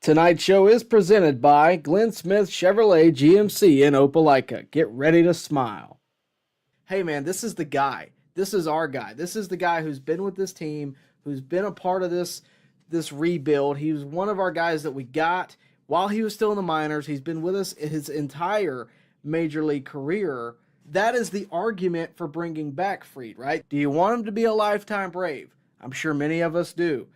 Tonight's show is presented by Glenn Smith Chevrolet GMC in Opelika. Get ready to smile. Hey man, this is the guy. This is our guy. This is the guy who's been with this team, who's been a part of this rebuild. He was one of our guys that we got while he was still in the minors. He's been with us his entire major league career. That is the argument for bringing back Fried, right? Do you want him to be a lifetime Brave? I'm sure many of us do.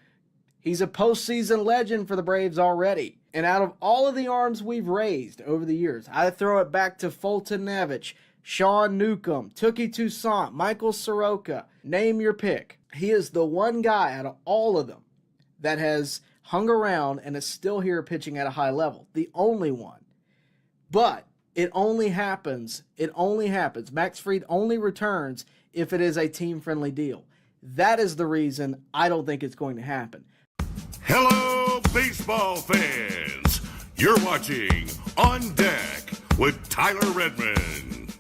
He's a postseason legend for the Braves already. And out of all of the arms we've raised over the years, I throw it back to Fulton Navich, Sean Newcomb, Tookie Toussaint, Michael Soroka, name your pick. He is the one guy out of all of them that has hung around and is still here pitching at a high level. The only one. But it only happens. Max Fried only returns if it is a team-friendly deal. That is the reason I don't think it's going to happen. Hello, baseball fans. You're watching On Deck with Tyler Redmond.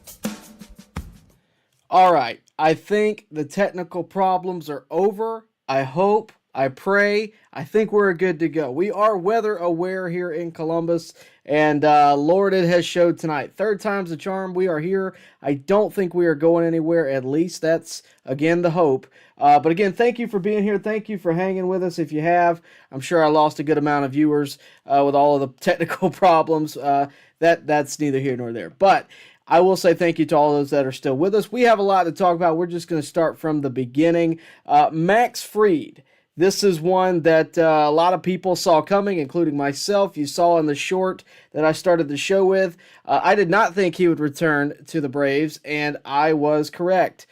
All right, I think the technical problems are over. I hope, I pray, I think we're good to go. We are weather aware here in Columbus, and Lord, it has showed tonight. Third time's the charm. We are here. I don't think we are going anywhere. At least that's, again, the hope. But again, thank you for being here. Thank you for hanging with us if you have. I'm sure I lost a good amount of viewers with all of the technical problems. That's neither here nor there. But I will say thank you to all those that are still with us. We have a lot to talk about. We're just going to start from the beginning. Max Fried. This is one that a lot of people saw coming, including myself. You saw in the short that I started the show with. I did not think he would return to the Braves, and I was correct.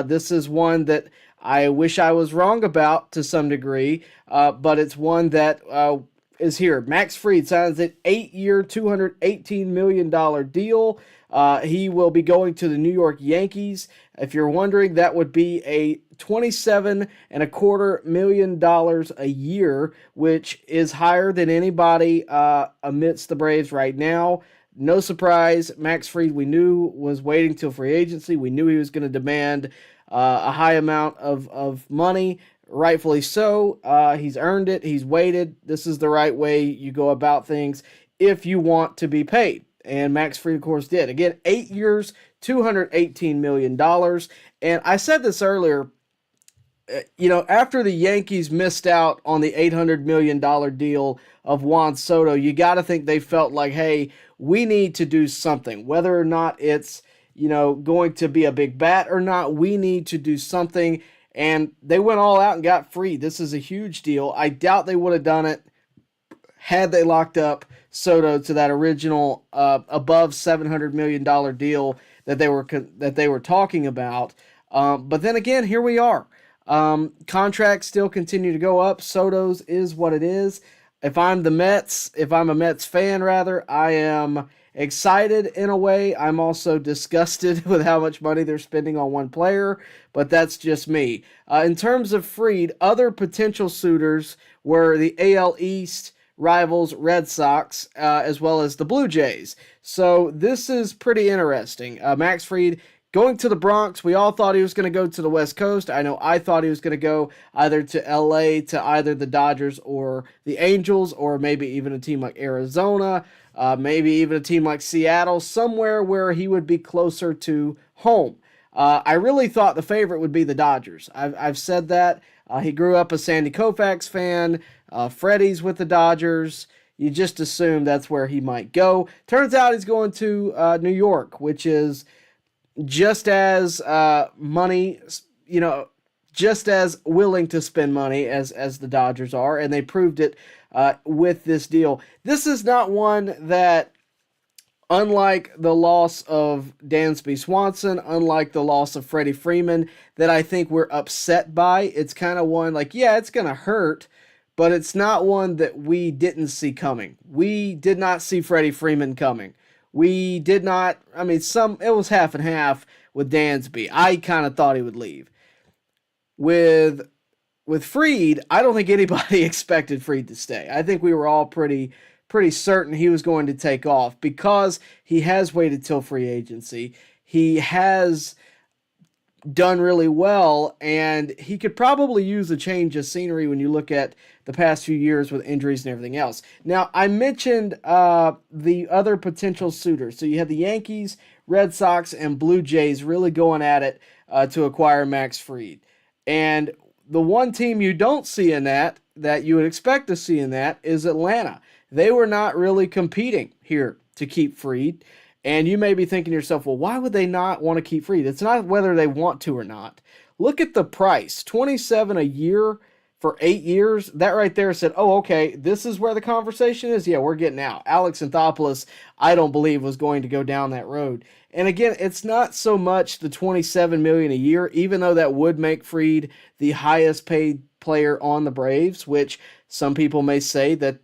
This is one that I wish I was wrong about to some degree, but it's one that is here. Max Fried signs an 8-year, $218 million deal. He will be going to the New York Yankees. If you're wondering, that would be a $27.25 million a year, which is higher than anybody amidst the Braves right now. No surprise, Max Fried, we knew, was waiting till free agency. We knew he was going to demand a high amount of money, rightfully so. He's earned it. He's waited. This is the right way you go about things if you want to be paid. And Max Fried, of course, did. Again, 8 years, $218 million. And I said this earlier, after the Yankees missed out on the $800 million deal of Juan Soto, you got to think they felt like, hey, we need to do something. Whether or not it's, going to be a big bat or not, we need to do something. And they went all out and got Fried. This is a huge deal. I doubt they would have done it had they locked up Soto to that original above $700 million deal that they were talking about. But then again, here we are. Contracts still continue to go up. Soto's is what it is. If I'm a Mets fan rather, I am excited in a way. I'm also disgusted with how much money they're spending on one player, but that's just me. In terms of Fried, other potential suitors were the AL East rivals Red Sox, as well as the Blue Jays. So this is pretty interesting. Max Fried going to the Bronx. We all thought he was going to go to the West Coast. I know I thought he was going to go either to LA, to either the Dodgers or the Angels, or maybe even a team like Arizona, maybe even a team like Seattle, somewhere where he would be closer to home. I really thought the favorite would be the Dodgers. I've said that. He grew up a Sandy Koufax fan. Freddie's with the Dodgers. You just assume that's where he might go. Turns out he's going to New York, which is just as just as willing to spend money as the Dodgers are, and they proved it with this deal. This is not one that, unlike the loss of Dansby Swanson, unlike the loss of Freddie Freeman, that I think we're upset by. It's kind of one like, yeah, it's going to hurt, but it's not one that we didn't see coming. We did not see Freddie Freeman coming. We did not, it was half and half with Dansby. I kind of thought he would leave. With Fried, I don't think anybody expected Fried to stay. I think we were all pretty certain he was going to take off because he has waited till free agency. He has done really well, and he could probably use a change of scenery when you look at the past few years with injuries and everything else. Now, I mentioned the other potential suitors. So you had the Yankees, Red Sox, and Blue Jays really going at it to acquire Max Fried. And the one team you don't see in that you would expect to see in that, is Atlanta. They were not really competing here to keep Fried. And you may be thinking to yourself, well, why would they not want to keep Fried? It's not whether they want to or not. Look at the price, 27 a year for 8 years. That right there said, oh, okay, this is where the conversation is. Yeah, we're getting out. Alex Anthopoulos, I don't believe, was going to go down that road. And again, it's not so much the 27 million a year, even though that would make Fried the highest paid player on the Braves, which some people may say that,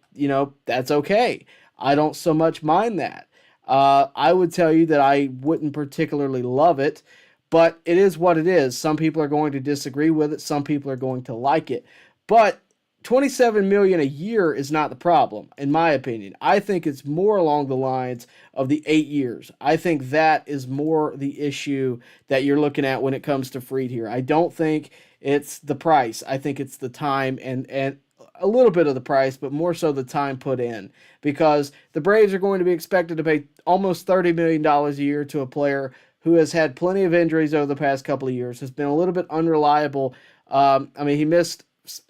that's okay. I don't so much mind that. I would tell you that I wouldn't particularly love it, but it is what it is. Some people are going to disagree with it. Some people are going to like it. But 27 million a year is not the problem, in my opinion. I think it's more along the lines of the 8 years. I think that is more the issue that you're looking at when it comes to Fried here. I don't think it's the price. I think it's the time and a little bit of the price, but more so the time put in, because the Braves are going to be expected to pay almost $30 million a year to a player who has had plenty of injuries over the past couple of years, has been a little bit unreliable.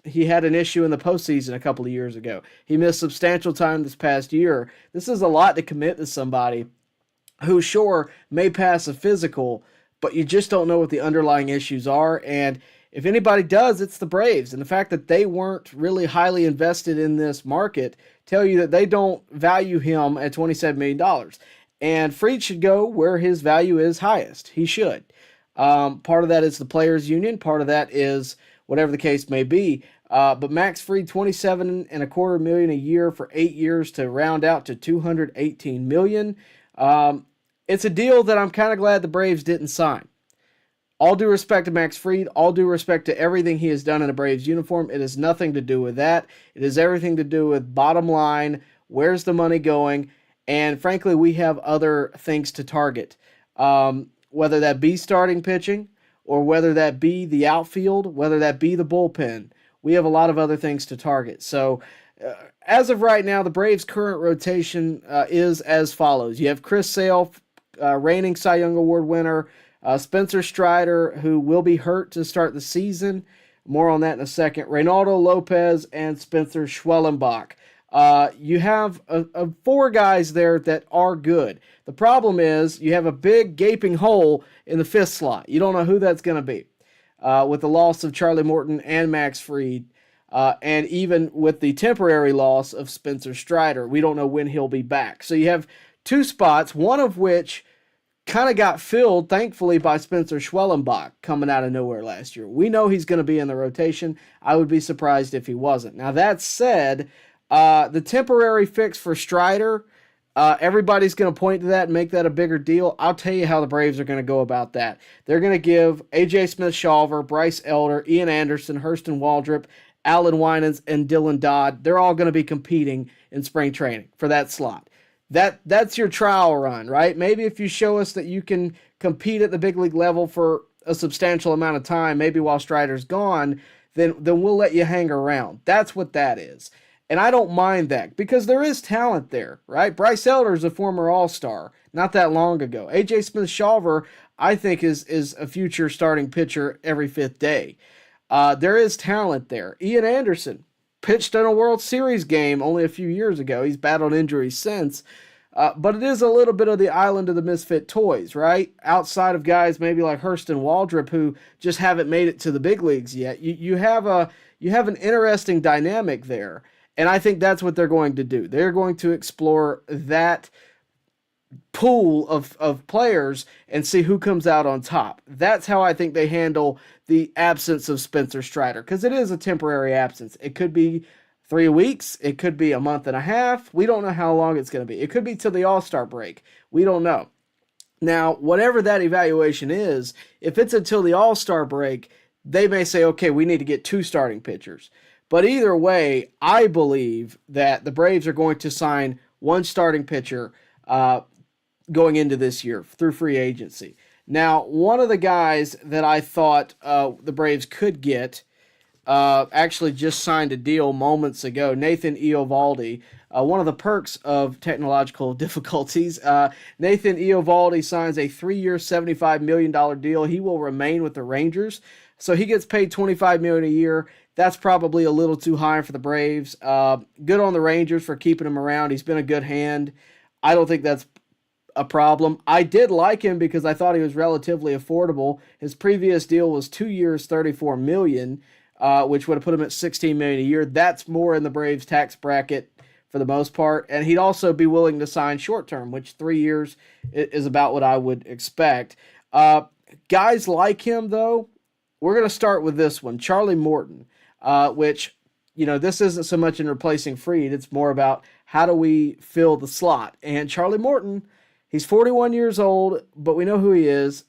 He had an issue in the postseason a couple of years ago. He missed substantial time this past year. This is a lot to commit to somebody who, sure, may pass a physical, but you just don't know what the underlying issues are. And if anybody does, it's the Braves. And the fact that they weren't really highly invested in this market tell you that they don't value him at $27 million. And Fried should go where his value is highest. He should. Part of that is the players' union. Part of that is whatever the case may be. But Max Fried, $27.25 million a year for 8 years to round out to $218 million. It's a deal that I'm kind of glad the Braves didn't sign. All due respect to Max Fried, all due respect to everything he has done in a Braves uniform. It has nothing to do with that. It has everything to do with bottom line, where's the money going, and frankly, we have other things to target. Whether that be starting pitching, or whether that be the outfield, whether that be the bullpen. We have a lot of other things to target. So, as of right now, the Braves' current rotation is as follows. You have Chris Sale, reigning Cy Young Award winner, Spencer Strider, who will be hurt to start the season. More on that in a second. Reynaldo Lopez and Spencer Schwellenbach. You have 4 guys there that are good. The problem is you have a big gaping hole in the 5th slot. You don't know who that's going to be. With the loss of Charlie Morton and Max Fried, and even with the temporary loss of Spencer Strider, we don't know when he'll be back. So you have 2 spots, one of which kind of got filled, thankfully, by Spencer Schwellenbach coming out of nowhere last year. We know he's going to be in the rotation. I would be surprised if he wasn't. Now, that said, the temporary fix for Strider, everybody's going to point to that and make that a bigger deal. I'll tell you how the Braves are going to go about that. They're going to give A.J. Smith-Shawver, Bryce Elder, Ian Anderson, Hurston Waldrop, Alan Winans, and Dylan Dodd. They're all going to be competing in spring training for that slot. That's your trial run, right? Maybe if you show us that you can compete at the big league level for a substantial amount of time, maybe while Strider's gone, then we'll let you hang around. That's what that is. And I don't mind that because there is talent there, right? Bryce Elder is a former All-Star not that long ago. A.J. Smith-Shawver, I think, is a future starting pitcher every 5th day. There is talent there. Ian Anderson pitched in a World Series game only a few years ago. He's battled injuries since. But it is a little bit of the island of the misfit toys, right? Outside of guys maybe like Hurston Waldrop who just haven't made it to the big leagues yet. You have an interesting dynamic there. And I think that's what they're going to do. They're going to explore that pool of players and see who comes out on top. That's how I think they handle the absence of Spencer Strider, because it is a temporary absence. It could be 3 weeks. It could be a month and a half. We don't know how long it's going to be. It could be till the All-Star break. We don't know. Now, whatever that evaluation is, if it's until the All-Star break, they may say, okay, we need to get 2 starting pitchers. But either way, I believe that the Braves are going to sign 1 starting pitcher going into this year through free agency. Now, one of the guys that I thought the Braves could get actually just signed a deal moments ago. Nathan Eovaldi. One of the perks of technological difficulties. Nathan Eovaldi signs a 3-year, $75 million deal. He will remain with the Rangers. So he gets paid $25 million a year. That's probably a little too high for the Braves. Good on the Rangers for keeping him around. He's been a good hand. I don't think that's a problem. I did like him because I thought he was relatively affordable. His previous deal was 2 years, $34 million, which would have put him at $16 million a year. That's more in the Braves tax bracket for the most part. And he'd also be willing to sign short term, which 3 years is about what I would expect. Guys like him, though, we're going to start with this one, Charlie Morton, which, this isn't so much in replacing Fried. It's more about how do we fill the slot. And Charlie Morton, he's 41 years old, but we know who he is.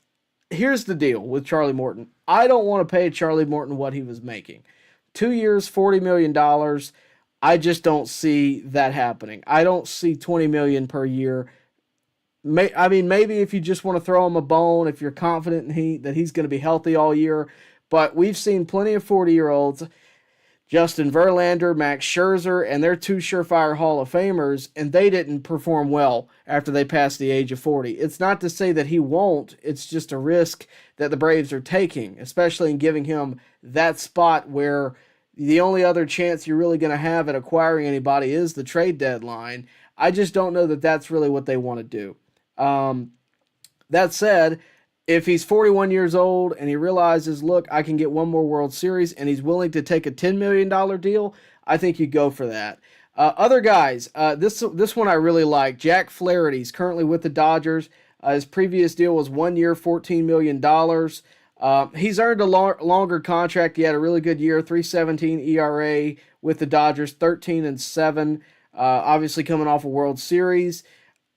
Here's the deal with Charlie Morton. I don't want to pay Charlie Morton what he was making. 2 years, $40 million. I just don't see that happening. I don't see $20 million per year. Maybe if you just want to throw him a bone, if you're confident that he's going to be healthy all year. But we've seen plenty of 40-year-olds, Justin Verlander, Max Scherzer, and they're two surefire Hall of Famers, and they didn't perform well after they passed the age of 40. It's not to say that he won't. It's just a risk that the Braves are taking, especially in giving him that spot where the only other chance you're really going to have at acquiring anybody is the trade deadline. I just don't know that that's really what they want to do. That said, if he's 41 years old and he realizes, look, I can get one more World Series, and he's willing to take a $10 million deal, I think you go for that. Other guys, this one I really like. Jack Flaherty. He's currently with the Dodgers. His previous deal was 1 year, $14 million. He's earned a longer contract. He had a really good year, 3.17 ERA with the Dodgers, 13-7. Obviously coming off a World Series.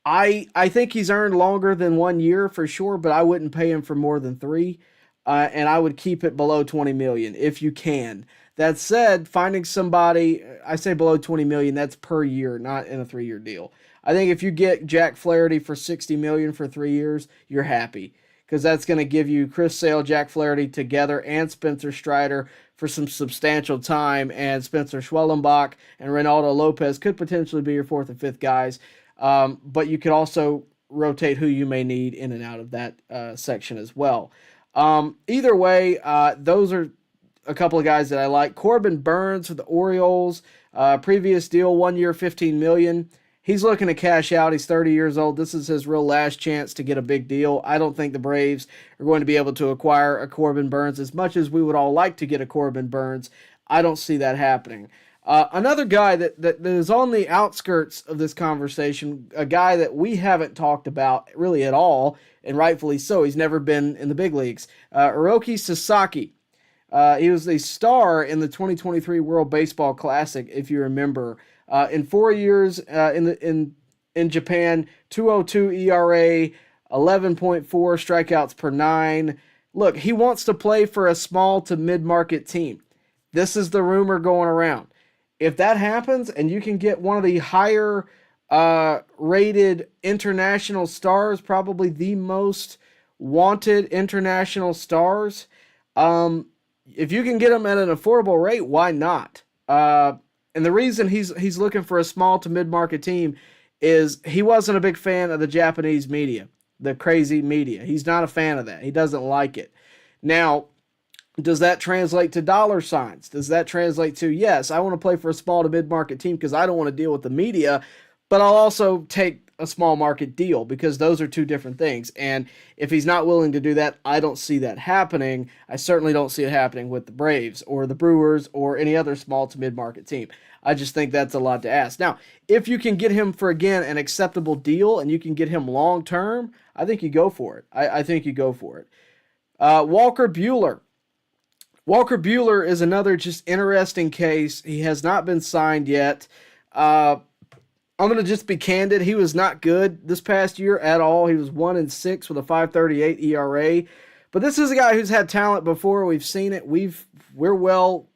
I think he's earned longer than 1 year for sure, but I wouldn't pay him for more than 3. And I would keep it below $20 million if you can. That said, finding somebody, I say below $20 million, that's per year, not in a 3-year deal. I think if you get Jack Flaherty for $60 million for 3 years, you're happy, because that's going to give you Chris Sale, Jack Flaherty together, and Spencer Strider for some substantial time, and Spencer Schwellenbach and Reynaldo Lopez could potentially be your 4th and 5th guys. But you could also rotate who you may need in and out of that section as well. Either way, those are a couple of guys that I like. Corbin Burns for the Orioles, previous deal, 1 year, $15 million. He's looking to cash out. He's 30 years old. This is his real last chance to get a big deal. I don't think the Braves are going to be able to acquire a Corbin Burns as much as we would all like to get a Corbin Burns. I don't see that happening. Another guy that is on the outskirts of this conversation, a guy that we haven't talked about really at all, and rightfully so. He's never been in the big leagues. Hiroki Sasaki. He was a star in the 2023 World Baseball Classic, if you remember. In 4 years in Japan, 2.02 ERA, 11.4 strikeouts per 9. Look, he wants to play for a small to mid-market team. This is the rumor going around. If that happens and you can get one of the higher rated international stars, probably the most wanted international stars, if you can get them at an affordable rate, why not? And the reason he's looking for a small to mid-market team is he wasn't a big fan of the Japanese media, the crazy media. He's not a fan of that. He doesn't like it. Now, does that translate to dollar signs? Does that translate to, yes, I want to play for a small to mid-market team because I don't want to deal with the media, but I'll also take a small market deal, because those are two different things. And if he's not willing to do that, I don't see that happening. I certainly don't see it happening with the Braves or the Brewers or any other small to mid-market team. I just think that's a lot to ask. Now, if you can get him for, again, an acceptable deal and you can get him long-term, I think you go for it. I think you go for it. Walker Buehler. Walker Buehler is another just interesting case. He has not been signed yet. I'm going to just be candid. He was not good this past year at all. He was 1-6 with a 5.38 ERA. But this is a guy who's had talent before. We've seen it. We're well,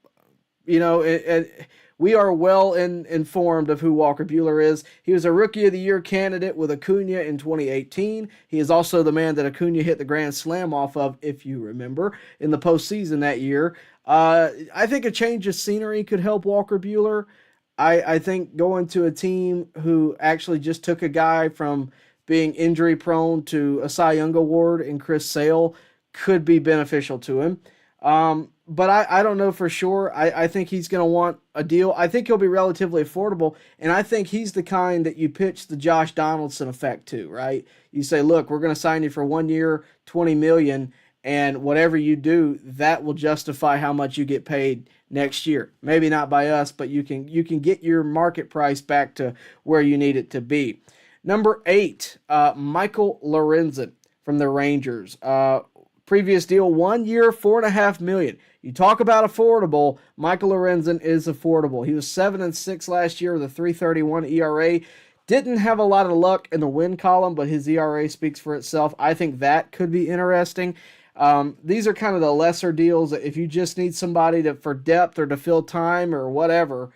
we are well informed of who Walker Buehler is. He was a Rookie of the Year candidate with Acuna in 2018. He is also the man that Acuna hit the grand slam off of, if you remember, in the postseason that year. I think a change of scenery could help Walker Buehler. I think going to a team who actually just took a guy from being injury prone to a Cy Young Award in Chris Sale could be beneficial to him. But I don't know for sure. I think he's going to want a deal. I think he'll be relatively affordable, and I think he's the kind that you pitch the Josh Donaldson effect to, right? You say, look, we're going to sign you for 1 year, $20 million, and whatever you do, that will justify how much you get paid next year. Maybe not by us, but you can get your market price back to where you need it to be. Number 8, Michael Lorenzen from the Rangers. Previous deal, 1 year, $4.5 million. You talk about affordable. Michael Lorenzen is affordable. He was 7-6 last year with a 3.31 ERA. Didn't have a lot of luck in the win column, but his ERA speaks for itself. I think that could be interesting. These are kind of the lesser deals. If you just need somebody for depth or to fill time or whatever,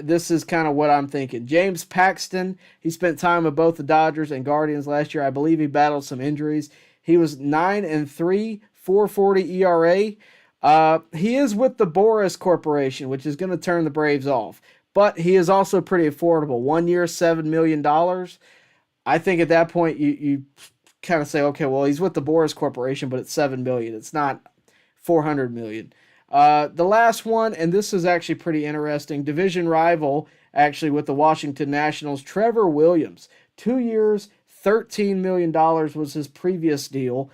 this is kind of what I'm thinking. James Paxton, he spent time with both the Dodgers and Guardians last year. I believe he battled some injuries. He was 9-3, 4.40 ERA. He is with the Boris Corporation, which is going to turn the Braves off. But he is also pretty affordable. 1 year, $7 million. I think at that point you kind of say, okay, well, he's with the Boris Corporation, but it's $7 million. It's not $400 million. The last one, and this is actually pretty interesting, division rival actually with the Washington Nationals, Trevor Williams. 2 years, $13 million was his previous deal.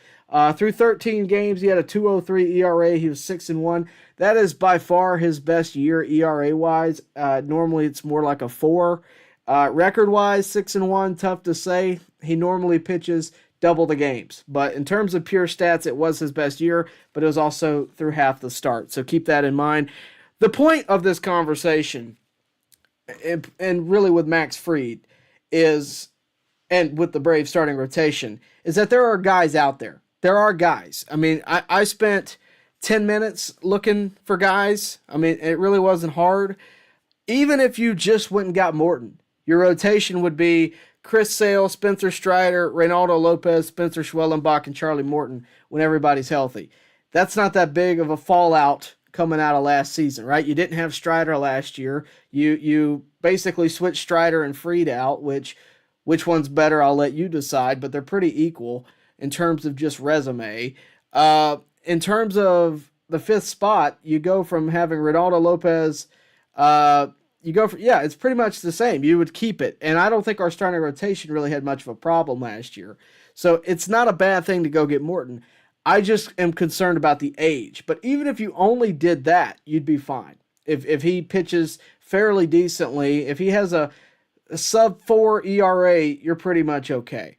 Through 13 games, he had a 2.03 ERA. He was 6-1. That is by far his best year ERA-wise. Normally, it's more like a 4. Record-wise, 6-1, tough to say. He normally pitches double the games. But in terms of pure stats, it was his best year, but it was also through half the start. So keep that in mind. The point of this conversation, and really with Max Fried, is, and with the Braves starting rotation, is that there are guys out there. There are guys. I mean, I spent 10 minutes looking for guys. I mean, it really wasn't hard. Even if you just went and got Morton, your rotation would be Chris Sale, Spencer Strider, Reynaldo Lopez, Spencer Schwellenbach, and Charlie Morton when everybody's healthy. That's not that big of a fallout coming out of last season, right? You didn't have Strider last year. You basically switched Strider and Fried out, which one's better, I'll let you decide, but they're pretty equal in terms of just resume. In terms of the 5th spot, you go from having Reynaldo Lopez, it's pretty much the same. You would keep it. And I don't think our starting rotation really had much of a problem last year. So it's not a bad thing to go get Morton. I just am concerned about the age. But even if you only did that, you'd be fine. If he pitches fairly decently, if he has a sub-4 ERA, you're pretty much okay.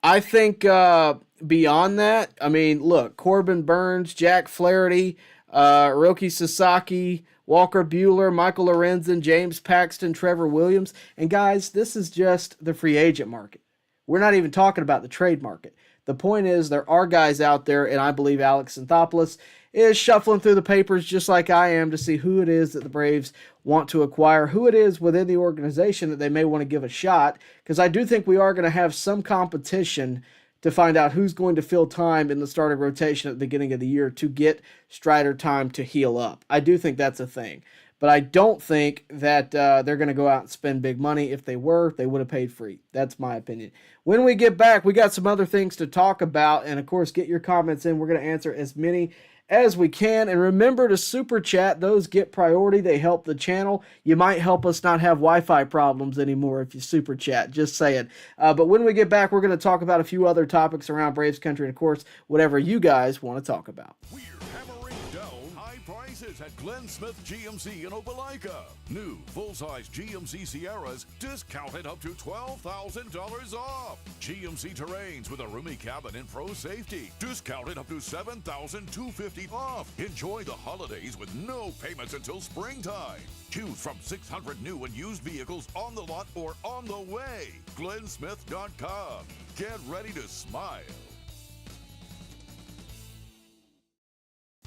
I think beyond that, I mean, look, Corbin Burns, Jack Flaherty, Roki Sasaki, Walker Buehler, Michael Lorenzen, James Paxton, Trevor Williams. And guys, this is just the free agent market. We're not even talking about the trade market. The point is there are guys out there, and I believe Alex Anthopoulos is shuffling through the papers just like I am to see who it is that the Braves want to acquire, who it is within the organization that they may want to give a shot, because I do think we are going to have some competition to find out who's going to fill time in the starting rotation at the beginning of the year to get Strider time to heal up. I do think that's a thing. But I don't think that they're going to go out and spend big money. If they were, they would have paid free. That's my opinion. When we get back, we got some other things to talk about. And, of course, get your comments in. We're going to answer as many as we can. And remember to super chat. Those get priority. They help the channel. You might help us not have Wi-Fi problems anymore if you super chat. Just saying. But when we get back, we're going to talk about a few other topics around Braves country. And, of course, whatever you guys want to talk about. We're hammering down high prices at Glenn Smith GMC in Opelika. New full-size GMC Sierras discounted up to $12,000 off. GMC Terrains with a roomy cabin and pro safety discounted up to $7,250 off. Enjoy the holidays with no payments until springtime. Choose from 600 new and used vehicles on the lot or on the way. GlennSmith.com. Get ready to smile.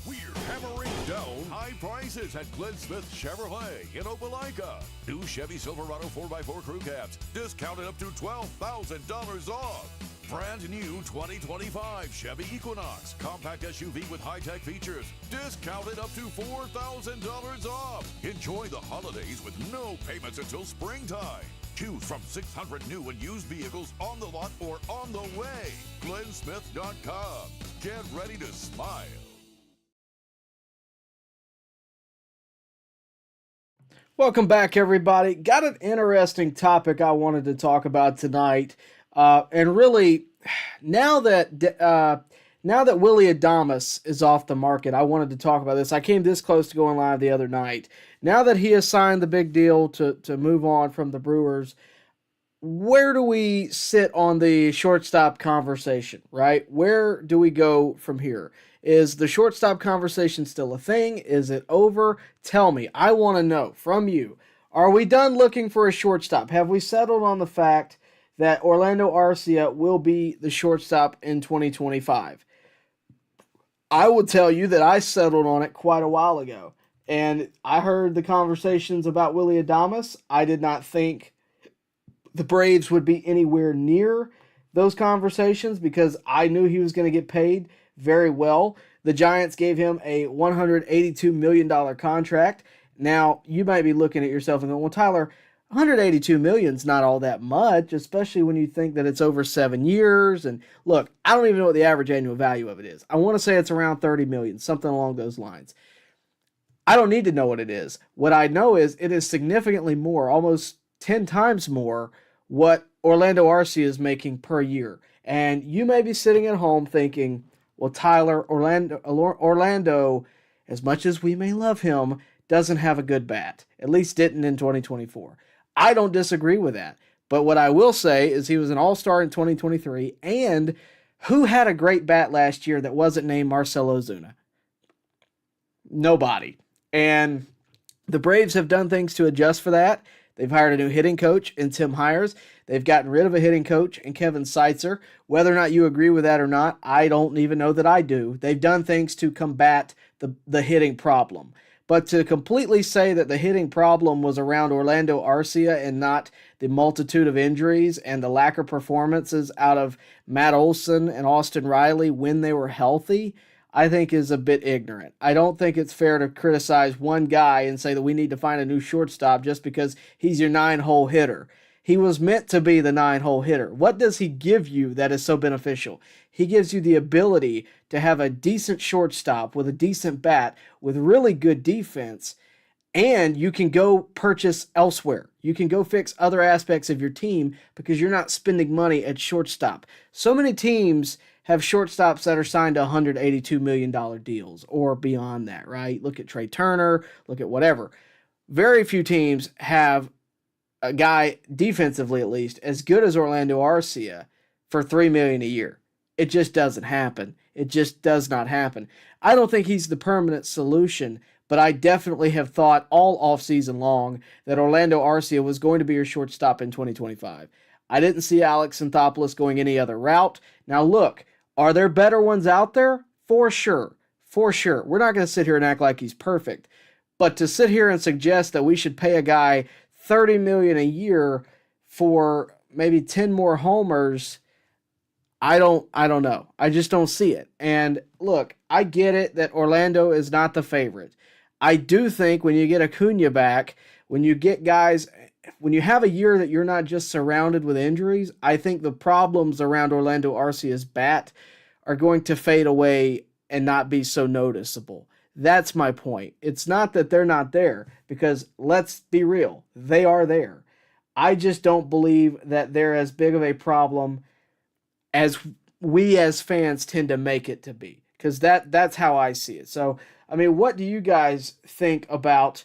We're hammering down high high prices at Glenn Smith Chevrolet in Opelika. New Chevy Silverado 4x4 crew cabs, discounted up to $12,000 off. Brand new 2025 Chevy Equinox compact SUV with high-tech features, discounted up to $4,000 off. Enjoy the holidays with no payments until springtime. Choose from 600 new and used vehicles on the lot or on the way. GlennSmith.com. Get ready to smile. Welcome back, everybody. Got an interesting topic I wanted to talk about tonight, and really, now that Willie Adames is off the market, I wanted to talk about this. I came this close to going live the other night. Now that he has signed the big deal to move on from the Brewers, where do we sit on the shortstop conversation, right? Where do we go from here? Is the shortstop conversation still a thing? Is it over? Tell me. I want to know from you. Are we done looking for a shortstop? Have we settled on the fact that Orlando Arcia will be the shortstop in 2025? I will tell you that I settled on it quite a while ago. And I heard the conversations about Willie Adames. I did not think the Braves would be anywhere near those conversations because I knew he was going to get paid very well. The Giants gave him a $182 million contract. Now, you might be looking at yourself and going, well, Tyler, $182 million is not all that much, especially when you think that it's over 7 years. And look, I don't even know what the average annual value of it is. I want to say it's around $30 million, something along those lines. I don't need to know what it is. What I know is it is significantly more, almost 10 times more, what Orlando Arcia is making per year. And you may be sitting at home thinking, well, Tyler, Orlando, as much as we may love him, doesn't have a good bat. At least didn't in 2024. I don't disagree with that. But what I will say is he was an all-star in 2023. And who had a great bat last year that wasn't named Marcell Ozuna? Nobody. And the Braves have done things to adjust for that. They've hired a new hitting coach in Tim Hires. They've gotten rid of a hitting coach in Kevin Seitzer. Whether or not you agree with that or not, I don't even know that I do. They've done things to combat the hitting problem. But to completely say that the hitting problem was around Orlando Arcia and not the multitude of injuries and the lack of performances out of Matt Olson and Austin Riley when they were healthy, I think is a bit ignorant. I don't think it's fair to criticize one guy and say that we need to find a new shortstop just because he's your 9-hole hitter. He was meant to be the 9-hole hitter. What does he give you that is so beneficial? He gives you the ability to have a decent shortstop with a decent bat with really good defense, and you can go purchase elsewhere. You can go fix other aspects of your team because you're not spending money at shortstop. So many teams have shortstops that are signed to $182 million deals or beyond that, right? Look at Trey Turner, look at whatever. Very few teams have a guy, defensively at least, as good as Orlando Arcia for $3 million a year. It just doesn't happen. It just does not happen. I don't think he's the permanent solution, but I definitely have thought all offseason long that Orlando Arcia was going to be your shortstop in 2025. I didn't see Alex Anthopoulos going any other route. Now look, are there better ones out there? For sure. For sure. We're not going to sit here and act like he's perfect. But to sit here and suggest that we should pay a guy $30 million a year for maybe 10 more homers, I don't know. I just don't see it. And look, I get it that Orlando is not the favorite. I do think when you get Acuna back, when you get guys, when you have a year that you're not just surrounded with injuries, I think the problems around Orlando Arcia's bat are going to fade away and not be so noticeable. That's my point. It's not that they're not there, because let's be real, they are there. I just don't believe that they're as big of a problem as we as fans tend to make it to be, because that's how I see it. So, I mean, what do you guys think about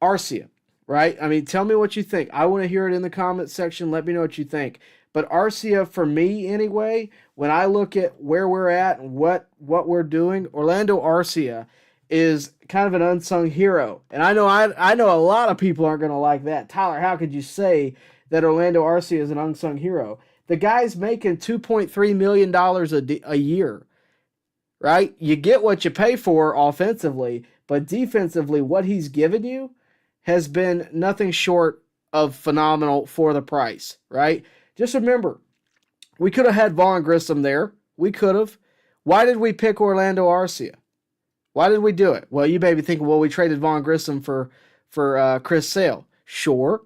Arcia, right? I mean, tell me what you think. I want to hear it in the comments section. Let me know what you think. But Arcia, for me anyway, when I look at where we're at and what we're doing, Orlando Arcia is kind of an unsung hero. And I know a lot of people aren't going to like that. Tyler, how could you say that Orlando Arcia is an unsung hero? The guy's making $2.3 million a year, right? You get what you pay for offensively, but defensively, what he's given you has been nothing short of phenomenal for the price, right? Just remember, we could have had Vaughn Grissom there. We could have. Why did we pick Orlando Arcia? Why did we do it? Well, you may be thinking, well, we traded Vaughn Grissom for Chris Sale. Sure,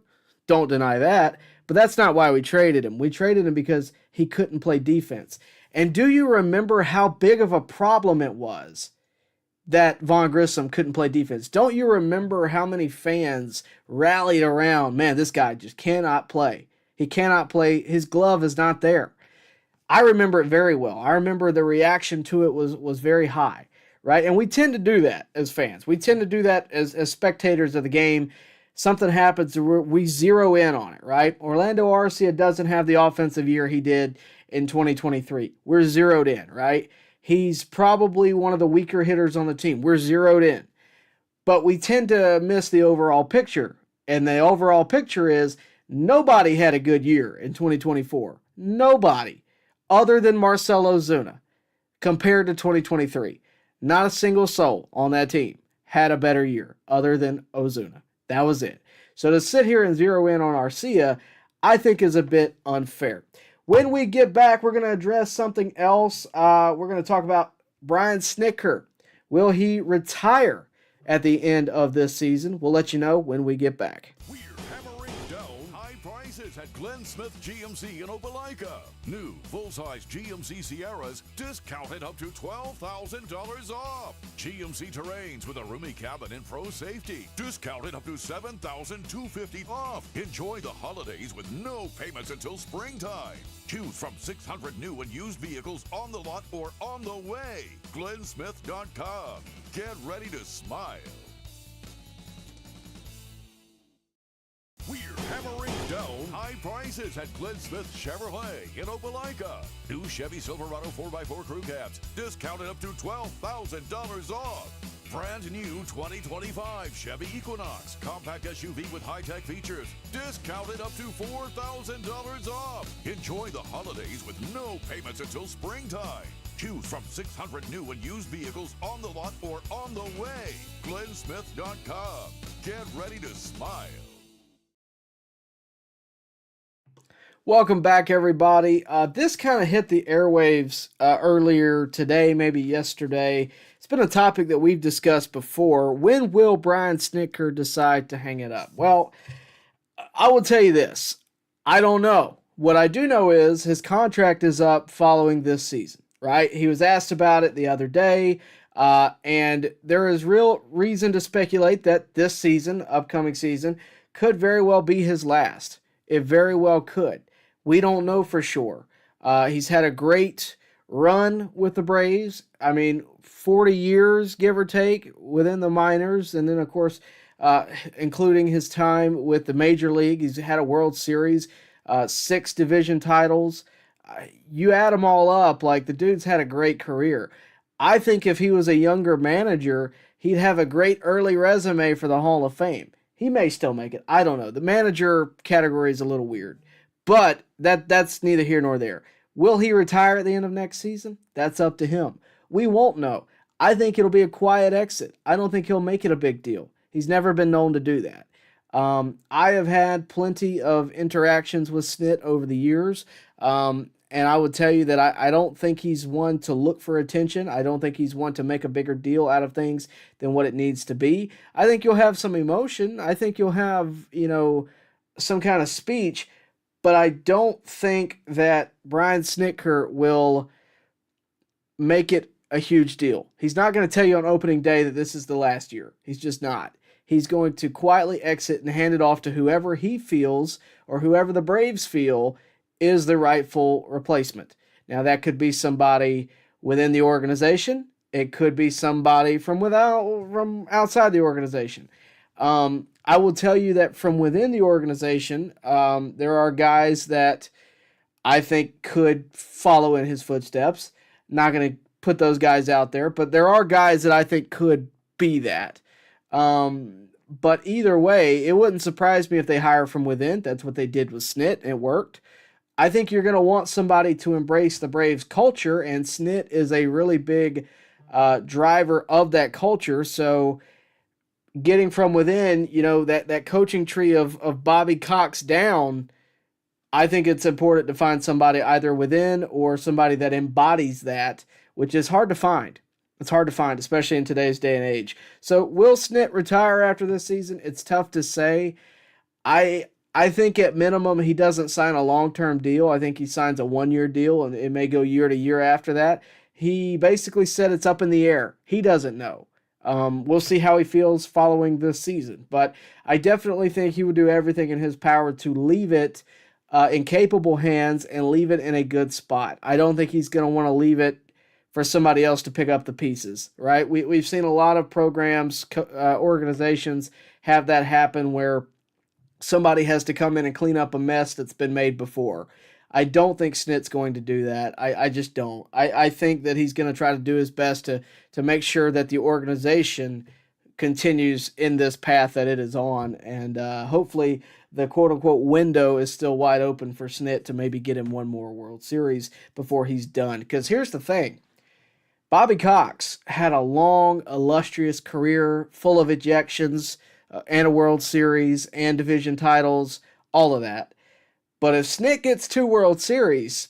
don't deny that, but that's not why we traded him. We traded him because he couldn't play defense. And do you remember how big of a problem it was that Vaughn Grissom couldn't play defense? Don't you remember how many fans rallied around, man, this guy just cannot play. He cannot play. His glove is not there. I remember it very well. I remember the reaction to it was very high, right? And we tend to do that as fans. We tend to do that as spectators of the game. Something happens, we zero in on it, right? Orlando Arcia doesn't have the offensive year he did in 2023. We're zeroed in, right? He's probably one of the weaker hitters on the team. We're zeroed in. But we tend to miss the overall picture. And the overall picture is nobody had a good year in 2024. Nobody, other than Marcell Ozuna, compared to 2023. Not a single soul on that team had a better year other than Ozuna. That was it. So to sit here and zero in on Arcia, I think is a bit unfair. When we get back, we're going to address something else. We're going to talk about Brian Snitker. Will he retire at the end of this season? We'll let you know when we get back. We're hammering down high prices at Glenn Smith GMC in Opelika. New full-size GMC Sierras discounted up to $12,000 off. GMC Terrains with a roomy cabin and pro safety discounted up to $7,250 off. Enjoy the holidays with no payments until springtime. Choose from 600 new and used vehicles on the lot or on the way. GlennSmith.com. Get ready to smile. We're hammering down high prices at Glenn Smith Chevrolet in Opelika. New Chevy Silverado 4x4 crew cabs discounted up to $12,000 off. Brand new 2025 Chevy Equinox compact SUV with high-tech features discounted up to $4,000 off. Enjoy the holidays with no payments until springtime. Choose from 600 new and used vehicles on the lot or on the way. GlennSmith.com. Get ready to smile. Welcome back, everybody. This kind of hit the airwaves earlier today, maybe yesterday. It's been a topic that we've discussed before. When will Brian Snitker decide to hang it up? Well, I will tell you this. I don't know. What I do know is his contract is up following this season, right? He was asked about it the other day, and there is real reason to speculate that this season, upcoming season, could very well be his last. It very well could. We don't know for sure. He's had a great run with the Braves. I mean, 40 years, give or take, within the minors. And then, of course, including his time with the Major League. He's had a World Series, 6 division titles. You add them all up, like, the dude's had a great career. I think if he was a younger manager, he'd have a great early resume for the Hall of Fame. He may still make it. I don't know. The manager category is a little weird. But that's neither here nor there. Will he retire at the end of next season? That's up to him. We won't know. I think it'll be a quiet exit. I don't think he'll make it a big deal. He's never been known to do that. I have had plenty of interactions with Snit over the years. And I would tell you that I don't think he's one to look for attention. I don't think he's one to make a bigger deal out of things than what it needs to be. I think you'll have some emotion. I think you'll have, some kind of speech. But I don't think that Brian Snitker will make it a huge deal. He's not going to tell you on opening day that this is the last year. He's just not. He's going to quietly exit and hand it off to whoever he feels or whoever the Braves feel is the rightful replacement. Now, that could be somebody within the organization. It could be somebody from outside the organization. I will tell you that from within the organization, there are guys that I think could follow in his footsteps. Not going to put those guys out there, but there are guys that I think could be that. But either way, it wouldn't surprise me if they hire from within. That's what they did with Snit, and it worked. I think you're going to want somebody to embrace the Braves culture, and Snit is a really big driver of that culture. So getting from within, that coaching tree of Bobby Cox down, I think it's important to find somebody either within or somebody that embodies that, which is hard to find. It's hard to find, especially in today's day and age. So will Snit retire after this season? It's tough to say. I think at minimum he doesn't sign a long-term deal. I think he signs a 1-year deal, and it may go year to year after that. He basically said it's up in the air. He doesn't know. We'll see how he feels following this season. But I definitely think he would do everything in his power to leave it in capable hands and leave it in a good spot. I don't think he's going to want to leave it for somebody else to pick up the pieces, right? We've seen a lot of programs, organizations have that happen where somebody has to come in and clean up a mess that's been made before. I don't think Snit's going to do that. I just don't. I think that he's going to try to do his best to make sure that the organization continues in this path that it is on. And hopefully the quote-unquote window is still wide open for Snit to maybe get him one more World Series before he's done. Because here's the thing. Bobby Cox had a long, illustrious career full of ejections and a World Series and division titles, all of that. But if Snit gets 2 World Series,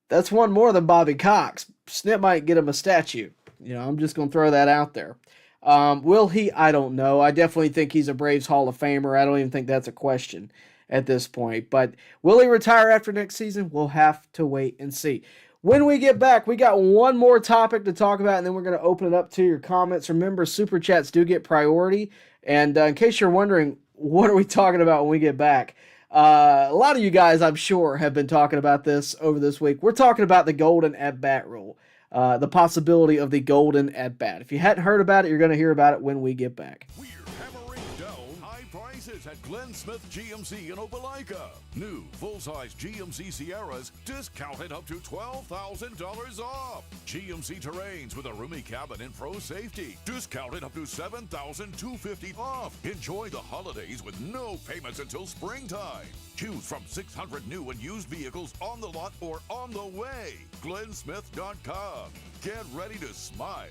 that's one more than Bobby Cox. Snit might get him a statue. I'm just going to throw that out there. Will he? I don't know. I definitely think he's a Braves Hall of Famer. I don't even think that's a question at this point. But will he retire after next season? We'll have to wait and see. When we get back, we got one more topic to talk about, and then we're going to open it up to your comments. Remember, Super Chats do get priority. And in case you're wondering, what are we talking about when we get back? A lot of you guys, I'm sure, have been talking about this over this week. We're talking about the golden at-bat rule, the possibility of the golden at-bat. If you hadn't heard about it, you're going to hear about it when we get back. We're hammering down high prices at Glenn Smith GMC in Opelika. New full-size GMC Sierras discounted up to $12,000 off. GMC Terrains with a roomy cabin and pro safety discounted up to $7,250 off. Enjoy the holidays with no payments until springtime. Choose from 600 new and used vehicles on the lot or on the way. GlennSmith.com. Get ready to smile.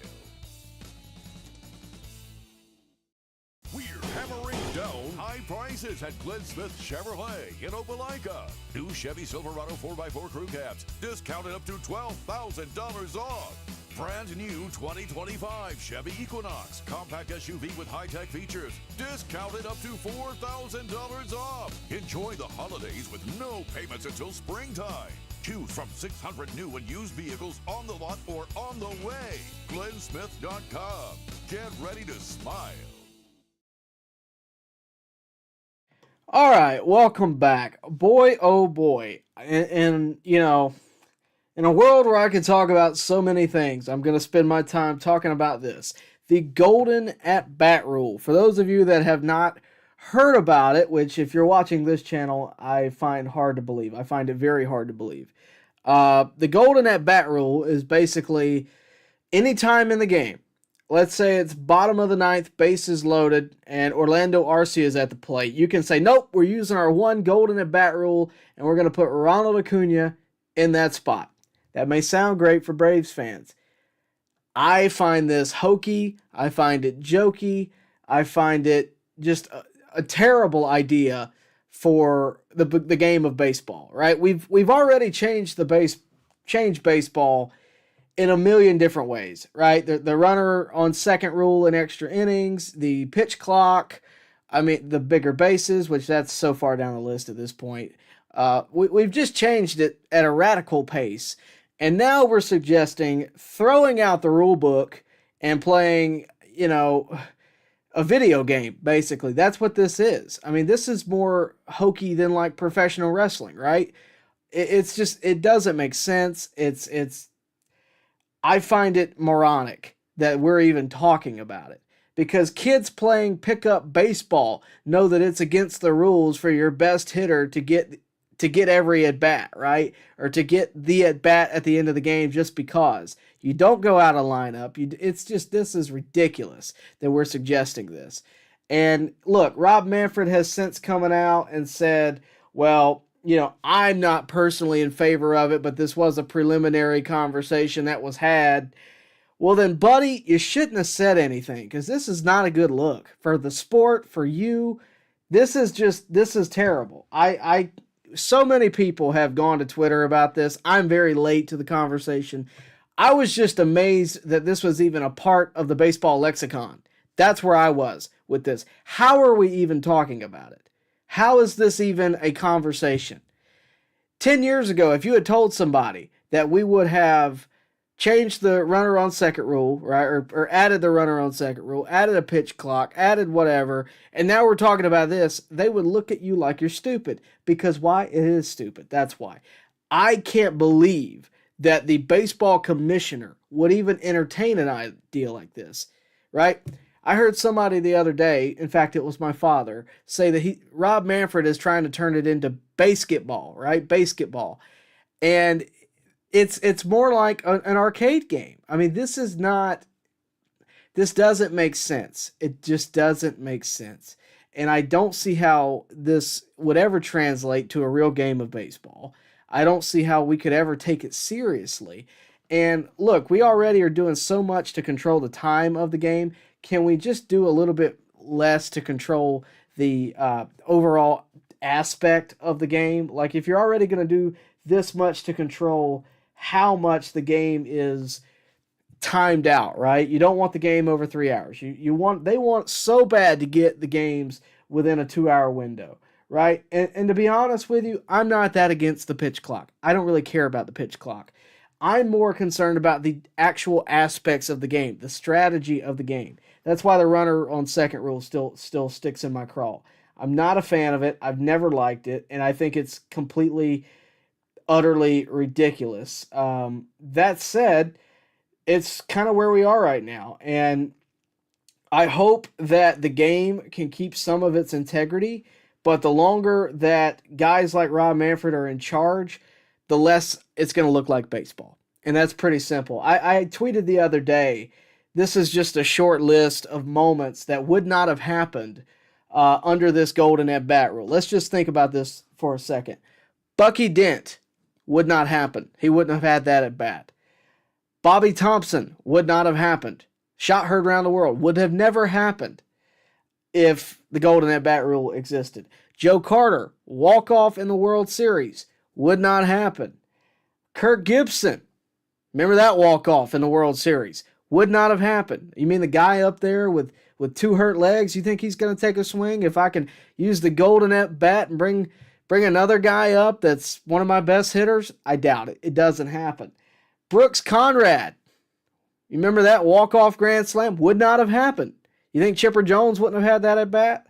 We're hammering down high prices at Glenn Smith Chevrolet in Opelika. New Chevy Silverado 4x4 crew cabs discounted up to $12,000 off. Brand new 2025 Chevy Equinox compact SUV with high-tech features discounted up to $4,000 off. Enjoy the holidays with no payments until springtime. Choose from 600 new and used vehicles on the lot or on the way. GlennSmith.com. Get ready to smile. All right, welcome back. Boy, oh boy. And in a world where I could talk about so many things, I'm going to spend my time talking about this. The golden at-bat rule. For those of you that have not heard about it, which if you're watching this channel, I find hard to believe. I find it very hard to believe. The golden at-bat rule is basically any time in the game. Let's say it's bottom of the ninth, bases loaded, and Orlando Arcia is at the plate. You can say, nope, we're using our one golden at-bat rule, and we're going to put Ronald Acuna in that spot. That may sound great for Braves fans. I find this hokey. I find it jokey. I find it just a terrible idea for the game of baseball, right? We've already changed baseball in a million different ways, right? The runner on second rule in extra innings, the pitch clock, the bigger bases, which that's so far down the list at this point. We've just changed it at a radical pace. And now we're suggesting throwing out the rule book and playing, a video game, basically. That's what this is. This is more hokey than like professional wrestling, right? It doesn't make sense. I find it moronic that we're even talking about it, because kids playing pickup baseball know that it's against the rules for your best hitter to get every at bat, right? Or to get the at bat at the end of the game just because. You don't go out of lineup. This is ridiculous that we're suggesting this. And look, Rob Manfred has since come out and said, well, I'm not personally in favor of it, but this was a preliminary conversation that was had. Well, then, buddy, you shouldn't have said anything because this is not a good look for the sport, for you. This is terrible. So many people have gone to Twitter about this. I'm very late to the conversation. I was just amazed that this was even a part of the baseball lexicon. That's where I was with this. How are we even talking about it? How is this even a conversation? 10 years ago, if you had told somebody that we would have changed the runner on second rule, right, or added the runner on second rule, added a pitch clock, added whatever, and now we're talking about this, they would look at you like you're stupid. Because why? It is stupid. That's why. I can't believe that the baseball commissioner would even entertain an idea like this, right? I heard somebody the other day, in fact, it was my father, say that Rob Manfred is trying to turn it into basketball, right? Basketball. And it's more like an arcade game. I mean, this doesn't make sense. It just doesn't make sense. And I don't see how this would ever translate to a real game of baseball. I don't see how we could ever take it seriously. And look, we already are doing so much to control the time of the game. Can we just do a little bit less to control the overall aspect of the game? Like, if you're already going to do this much to control how much the game is timed out, right? You don't want the game over 3 hours. They want so bad to get the games within a 2-hour window, right? And to be honest with you, I'm not that against the pitch clock. I don't really care about the pitch clock. I'm more concerned about the actual aspects of the game, the strategy of the game. That's why the runner on second rule still sticks in my craw. I'm not a fan of it. I've never liked it, and I think it's completely, utterly ridiculous. That said, it's kind of where we are right now, and I hope that the game can keep some of its integrity, but the longer that guys like Rob Manfred are in charge, the less it's going to look like baseball. And that's pretty simple. I tweeted the other day, this is just a short list of moments that would not have happened under this golden at-bat rule. Let's just think about this for a second. Bucky Dent would not happen. He wouldn't have had that at-bat. Bobby Thompson would not have happened. Shot heard around the world would have never happened if the golden at-bat rule existed. Joe Carter, walk-off in the World Series, would not happen. Kirk Gibson, remember that walk-off in the World Series, would not have happened. You mean the guy up there with 2 hurt legs, you think he's going to take a swing? If I can use the golden at-bat and bring another guy up that's one of my best hitters, I doubt it. It doesn't happen. Brooks Conrad, you remember that walk-off grand slam? Would not have happened. You think Chipper Jones wouldn't have had that at bat?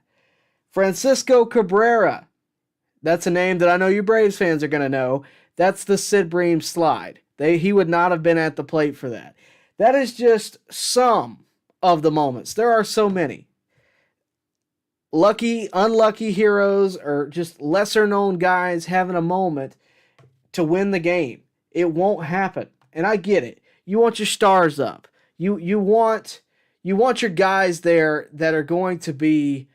Francisco Cabrera, that's a name that I know you Braves fans are going to know. That's the Sid Bream slide. He would not have been at the plate for that. That is just some of the moments. There are so many. Lucky, unlucky heroes or just lesser-known guys having a moment to win the game. It won't happen. And I get it. You want your stars up. You want your guys there that are going to be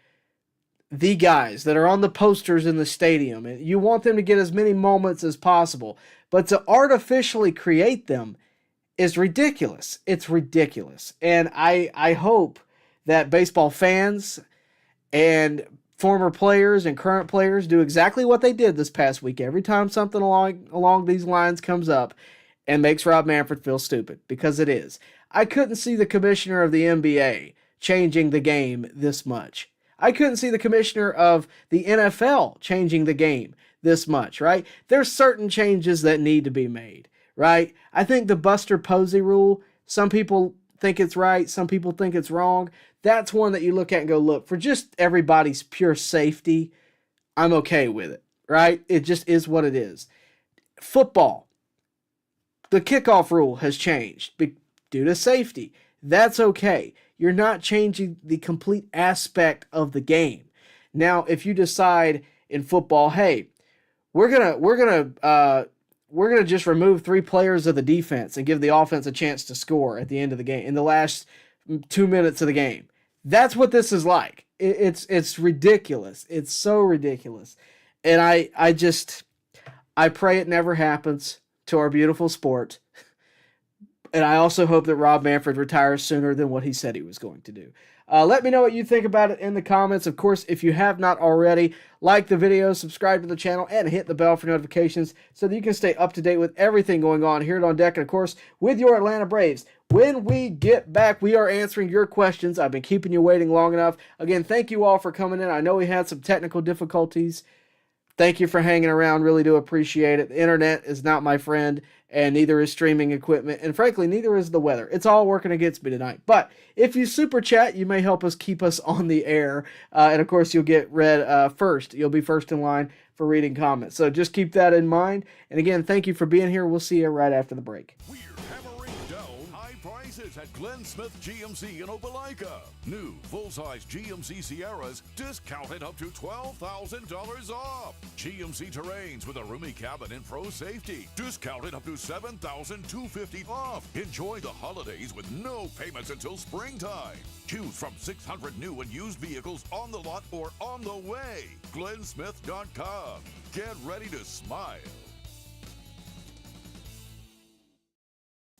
the guys that are on the posters in the stadium. And you want them to get as many moments as possible. But to artificially create them is ridiculous. It's ridiculous. And I hope that baseball fans and former players and current players do exactly what they did this past week. Every time something along these lines comes up and makes Rob Manfred feel stupid, because it is. I couldn't see the commissioner of the NBA changing the game this much. I couldn't see the commissioner of the NFL changing the game this much, right? There's certain changes that need to be made, right? I think the Buster Posey rule, some people think it's right, some people think it's wrong. That's one that you look at and go, look, for just everybody's pure safety, I'm okay with it, right? It just is what it is. Football, the kickoff rule has changed due to safety. That's okay. You're not changing the complete aspect of the game. Now, if you decide in football, hey, we're gonna just remove 3 players of the defense and give the offense a chance to score at the end of the game in the last 2 minutes of the game. That's what this is like. It's ridiculous. It's so ridiculous, and I pray it never happens to our beautiful sport. And I also hope that Rob Manfred retires sooner than what he said he was going to do. Let me know what you think about it in the comments. Of course, if you have not already, like the video, subscribe to the channel, and hit the bell for notifications so that you can stay up to date with everything going on here at On Deck, and of course, with your Atlanta Braves. When we get back, we are answering your questions. I've been keeping you waiting long enough. Again, thank you all for coming in. I know we had some technical difficulties. Thank you for hanging around. Really do appreciate it. The internet is not my friend, and neither is streaming equipment, and frankly, neither is the weather. It's all working against me tonight. But if you super chat, you may help us keep us on the air, and of course, you'll get read first. You'll be first in line for reading comments. So just keep that in mind. And again, thank you for being here. We'll see you right after the break. We're hammering down high prices at Glenn Smith GMC in Opelika. New full-size GMC Sierras discounted up to $12,000 off. GMC Terrains with a roomy cabin and pro safety discounted up to $7,250 off. Enjoy the holidays with no payments until springtime. Choose from 600 new and used vehicles on the lot or on the way. GlennSmith.com. Get ready to smile.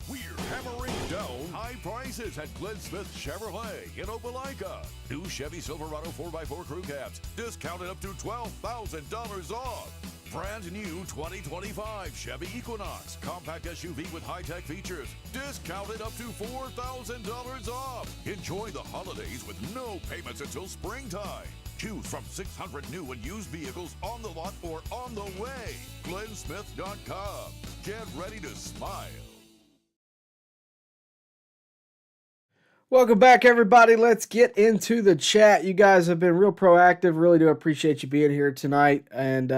We're hammering down high prices at Glenn Smith Chevrolet in Opelika. New Chevy Silverado 4x4 crew cabs discounted up to $12,000 off. Brand new 2025 Chevy Equinox compact SUV with high-tech features discounted up to $4,000 off. Enjoy the holidays with no payments until springtime. Choose from 600 new and used vehicles on the lot or on the way. GlennSmith.com. Get ready to smile. Welcome back, everybody. Let's get into the chat. You guys have been real proactive. Really do appreciate you being here tonight. And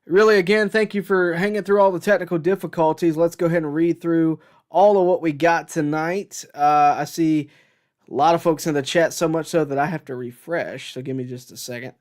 really, again, thank you for hanging through all the technical difficulties. Let's go ahead and read through all of what we got tonight. I see a lot of folks in the chat, so much so that I have to refresh. So give me just a second.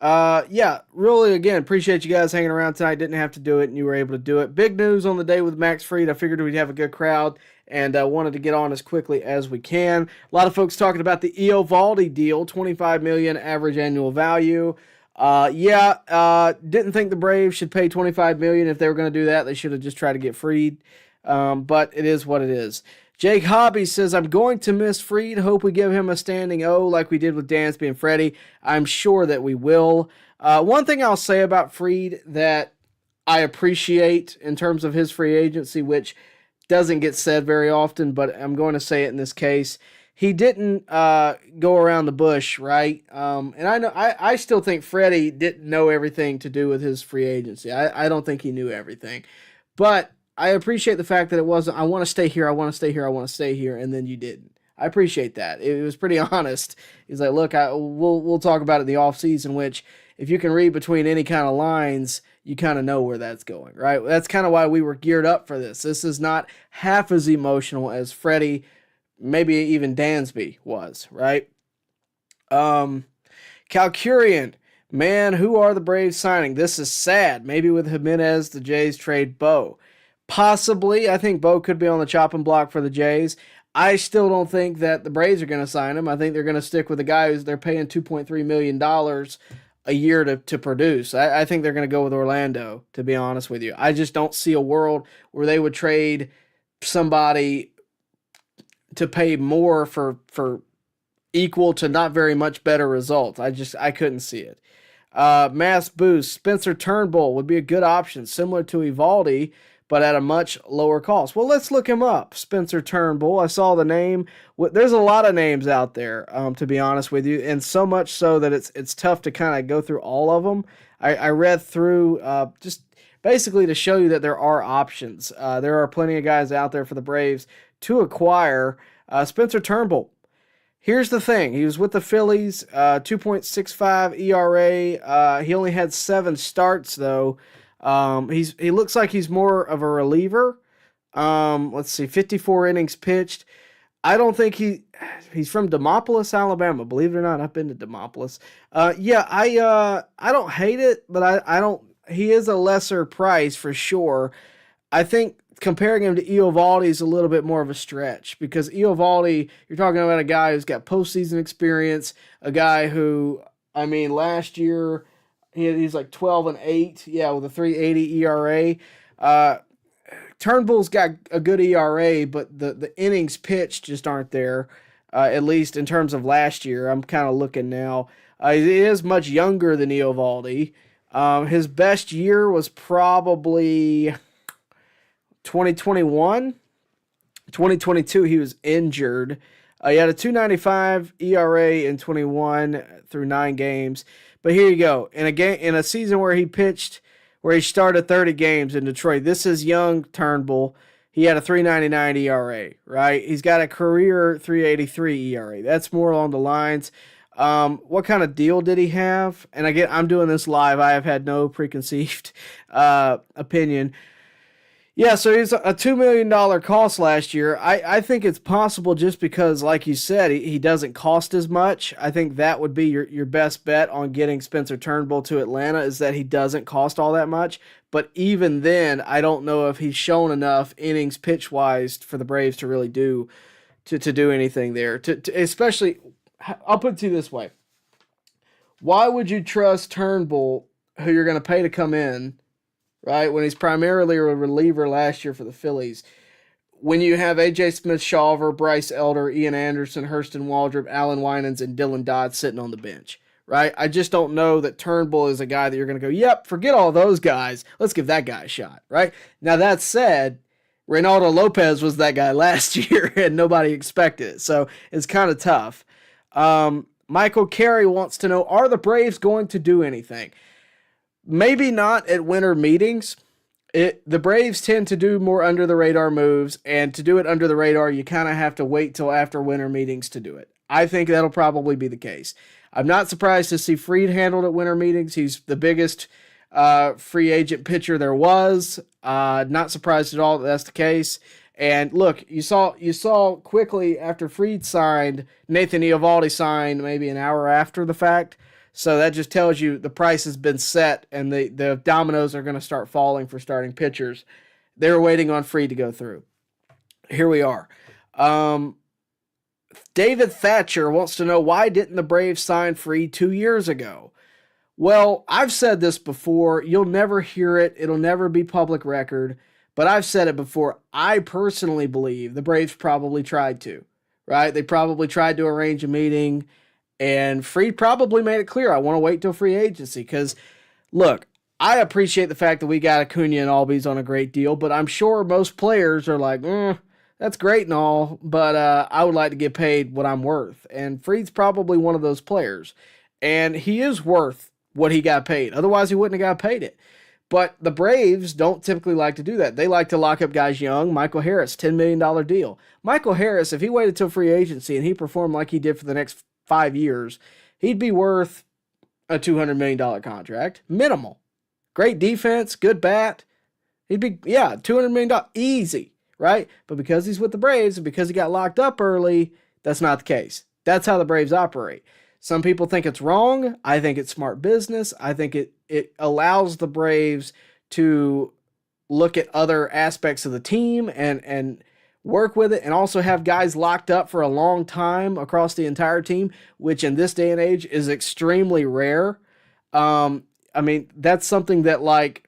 Yeah, really, again, appreciate you guys hanging around tonight. Didn't have to do it, and you were able to do it. Big news on the day with Max Fried. I figured we'd have a good crowd, and wanted to get on as quickly as we can. A lot of folks talking about the Eovaldi deal, $25 million average annual value. Didn't think the Braves should pay $25 million. If they were going to do that, they should have just tried to get Fried. But it is what it is. Jake Hobby says, I'm going to miss Fried. Hope we give him a standing O like we did with Dansby and Freddie. I'm sure that we will. One thing I'll say about Fried that I appreciate in terms of his free agency, which doesn't get said very often, but I'm going to say it in this case. He didn't go around the bush, right? And I still think Freddie didn't know everything to do with his free agency. I don't think he knew everything. But I appreciate the fact that it wasn't, I want to stay here, I want to stay here, I want to stay here, and then you didn't. I appreciate that. It was pretty honest. He's like, look, we'll talk about it in the offseason, which if you can read between any kind of lines, you kind of know where that's going, right? That's kind of why we were geared up for this. This is not half as emotional as Freddie, maybe even Dansby was, right? Calcurian, man, who are the Braves signing? This is sad. Maybe with Jimenez, the Jays trade Bo. Possibly. I think Bo could be on the chopping block for the Jays. I still don't think that the Braves are going to sign him. I think they're going to stick with the guy who's they're paying $2.3 million a year to produce. I think they're going to go with Orlando, to be honest with you. I just don't see a world where they would trade somebody to pay more for equal to not very much better results. I couldn't see it. Mass Boost, Spencer Turnbull would be a good option, similar to Eovaldi, but at a much lower cost. Well, let's look him up. Spencer Turnbull. I saw the name. There's a lot of names out there, to be honest with you, and so much so that it's tough to kind of go through all of them. I read through just basically to show you that there are options. There are plenty of guys out there for the Braves to acquire. Spencer Turnbull. Here's the thing. He was with the Phillies, 2.65 ERA. He only had 7 starts, though. He looks like he's more of a reliever. Let's see, 54 innings pitched. I don't think he's from Demopolis, Alabama. Believe it or not, I've been to Demopolis. I don't hate it, but I don't. He is a lesser price for sure. I think comparing him to Eovaldi is a little bit more of a stretch because Eovaldi, you're talking about a guy who's got postseason experience, a guy who, I mean, last year he's like 12-8, with a 3.80 ERA. Turnbull's got a good ERA, but the innings pitched just aren't there, at least in terms of last year. I'm kind of looking now. He is much younger than Eovaldi. His best year was probably 2021. 2022, he was injured. He had a 2.95 ERA in 21 through 9 games. But here you go. In a season where he started 30 games in Detroit, this is young Turnbull. He had a 3.99 ERA, right? He's got a career 3.83 ERA. That's more along the lines. What kind of deal did he have? And again, I'm doing this live. I have had no preconceived opinion. Yeah, so he's a $2 million cost last year. I think it's possible just because, like you said, he doesn't cost as much. I think that would be your best bet on getting Spencer Turnbull to Atlanta, is that he doesn't cost all that much. But even then, I don't know if he's shown enough innings pitch-wise for the Braves to really do anything there. Especially, I'll put it to you this way. Why would you trust Turnbull, who you're going to pay to come in, right, when he's primarily a reliever last year for the Phillies, when you have A.J. Smith-Shawver, Bryce Elder, Ian Anderson, Hurston Waldrop, Alan Winans, and Dylan Dodd sitting on the bench, right? I just don't know that Turnbull is a guy that you're going to go, yep, forget all those guys. Let's give that guy a shot, right? Now, that said, Reynaldo Lopez was that guy last year, and nobody expected it, so it's kind of tough. Michael Carey wants to know, are the Braves going to do anything? Maybe not at winter meetings. The Braves tend to do more under-the-radar moves, and to do it under the radar, you kind of have to wait till after winter meetings to do it. I think that'll probably be the case. I'm not surprised to see Fried handled at winter meetings. He's the biggest free agent pitcher there was. Not surprised at all that that's the case. And look, you saw quickly after Fried signed, Nathan Eovaldi signed maybe an hour after the fact. So that just tells you the price has been set and the dominoes are going to start falling for starting pitchers. They're waiting on Fried to go through. Here we are. David Thatcher wants to know, why didn't the Braves sign Fried 2 years ago? Well, I've said this before. You'll never hear it. It'll never be public record. But I've said it before. I personally believe the Braves probably tried to, right? They probably tried to arrange a meeting, and Fried probably made it clear, I want to wait till free agency. Because, look, I appreciate the fact that we got Acuna and Albies on a great deal, but I'm sure most players are like, that's great and all, but I would like to get paid what I'm worth. And Fried's probably one of those players. And he is worth what he got paid. Otherwise, he wouldn't have got paid it. But the Braves don't typically like to do that. They like to lock up guys young. Michael Harris, $10 million deal. Michael Harris, if he waited till free agency and he performed like he did for the next 5 years, he'd be worth a $200 million contract. Minimal. Great defense, good bat. He'd be, $200 million, easy, right? But because he's with the Braves and because he got locked up early, that's not the case. That's how the Braves operate. Some people think it's wrong. I think it's smart business. I think it allows the Braves to look at other aspects of the team and work with it, and also have guys locked up for a long time across the entire team, which in this day and age is extremely rare. I mean, that's something that, like,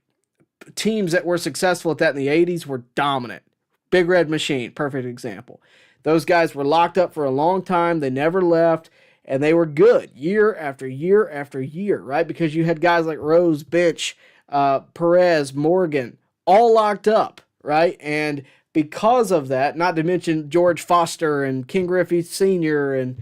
teams that were successful at that in the 80s were dominant. Big Red Machine, perfect example. Those guys were locked up for a long time. They never left. And they were good year after year after year, right? Because you had guys like Rose, Bench, Perez, Morgan, all locked up, right? And because of that, not to mention George Foster and King Griffey Sr. and,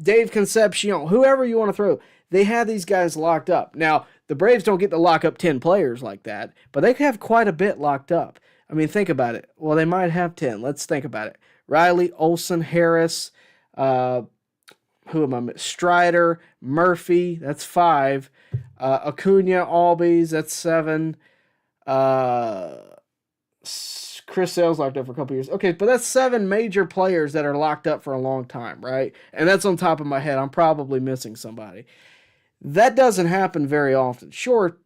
Dave Concepcion, whoever you want to throw, they had these guys locked up. Now, the Braves don't get to lock up 10 players like that, but they have quite a bit locked up. I mean, think about it. Well, they might have 10. Let's think about it. Riley, Olson, Harris, who am I? Strider, Murphy, that's 5. Acuna, Albies, that's 7. Chris Sale's locked up for a couple years. Okay, but that's 7 major players that are locked up for a long time, right? And that's on top of my head. I'm probably missing somebody. That doesn't happen very often. Sure,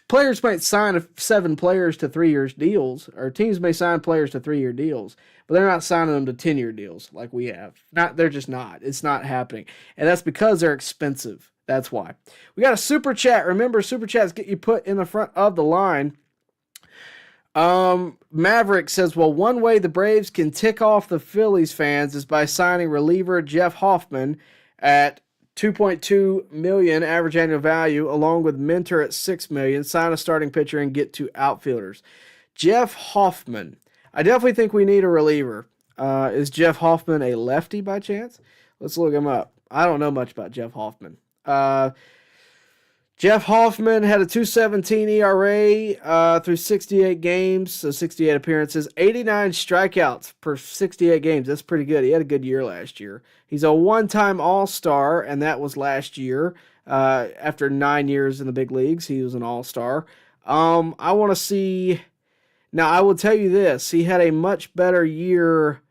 players might sign 7 players to 3-year deals, or teams may sign players to 3-year deals, but they're not signing them to 10-year deals like we have. They're just not. It's not happening. And that's because they're expensive. That's why. We got a super chat. Remember, super chats get you put in the front of the line. Maverick says, well, one way the Braves can tick off the Phillies fans is by signing reliever Jeff Hoffman at 2.2 million average annual value, along with Mentor at 6 million. Sign a starting pitcher and get two outfielders. Jeff Hoffman. I definitely think we need a reliever. Is Jeff Hoffman a lefty by chance? Let's look him up. I don't know much about Jeff Hoffman. Jeff Hoffman had a 2.17 ERA through 68 games, so 68 appearances, 89 strikeouts per 68 games. That's pretty good. He had a good year last year. He's a one-time All-Star, and that was last year. After 9 years in the big leagues, he was an All-Star. I want to see. Now, I will tell you this. He had a much better year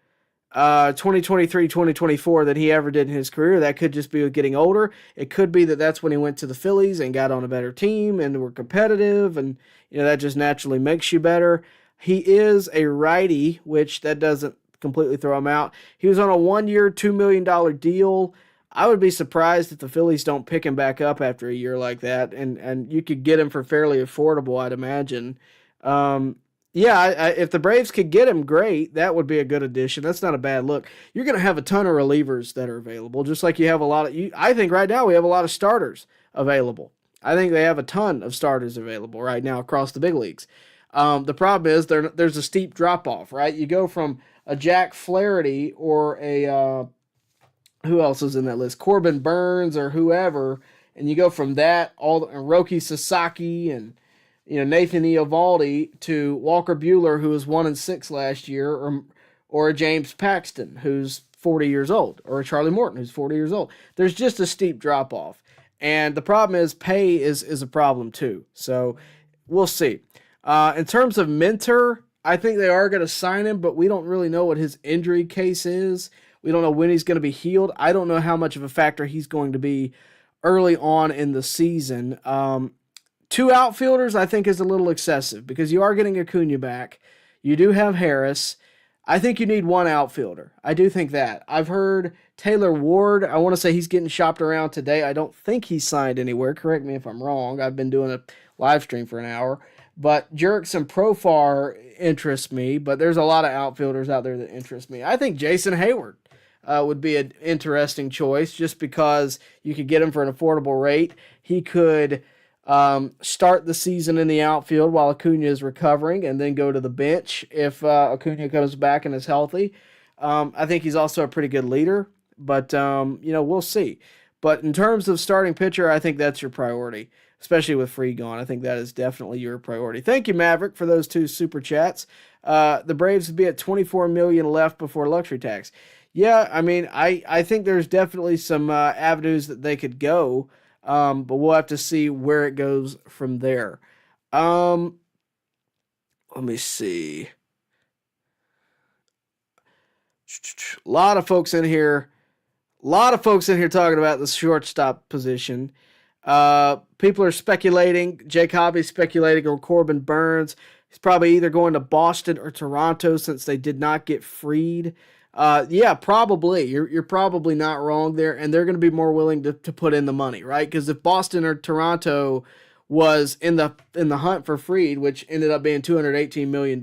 2023-2024 than he ever did in his career. That could just be with getting older. It could be that that's when he went to the Phillies and got on a better team and were competitive, and that just naturally makes you better. He is a righty, which that doesn't completely throw him out. He was on a 1-year, $2 million deal. I would be surprised if the Phillies don't pick him back up after a year like that, and you could get him for fairly affordable, I'd imagine. If the Braves could get him, great. That would be a good addition. That's not a bad look. You're going to have a ton of relievers that are available, just like you have a lot of. I think right now we have a lot of starters available. I think they have a ton of starters available right now across the big leagues. The problem is there's a steep drop off, right? You go from a Jack Flaherty or a who else is in that list? Corbin Burns or whoever, and you go from that and Roki Sasaki and Nathan Eovaldi to Walker Buehler, who was 1-6 last year, or a James Paxton, who's 40 years old, or a Charlie Morton, who's 40 years old. There's just a steep drop off, and the problem is pay is a problem too. So we'll see. In terms of Mentor, I think they are going to sign him, but we don't really know what his injury case is. We don't know when he's going to be healed. I don't know how much of a factor he's going to be early on in the season. Two outfielders, I think, is a little excessive because you are getting Acuna back. You do have Harris. I think you need one outfielder. I do think that. I've heard Taylor Ward. I want to say he's getting shopped around today. I don't think he's signed anywhere. Correct me if I'm wrong. I've been doing a live stream for an hour. But Jurickson Profar interests me, but there's a lot of outfielders out there that interest me. I think Jason Hayward would be an interesting choice just because you could get him for an affordable rate. He could start the season in the outfield while Acuna is recovering and then go to the bench if Acuna comes back and is healthy. I think he's also a pretty good leader, but we'll see. But in terms of starting pitcher, I think that's your priority, especially with Free gone. I think that is definitely your priority. Thank you, Maverick, for those 2 super chats. The Braves would be at $24 million left before luxury tax. Yeah, I mean, I think there's definitely some avenues that they could go, but we'll have to see where it goes from there. Let me see. A lot of folks in here talking about the shortstop position. People are speculating. Jake Hobby's speculating on Corbin Burns. He's probably either going to Boston or Toronto since they did not get freed. Yeah, probably. You're probably not wrong there, and they're going to be more willing to put in the money, right? Because if Boston or Toronto was in the hunt for Freed, which ended up being $218 million,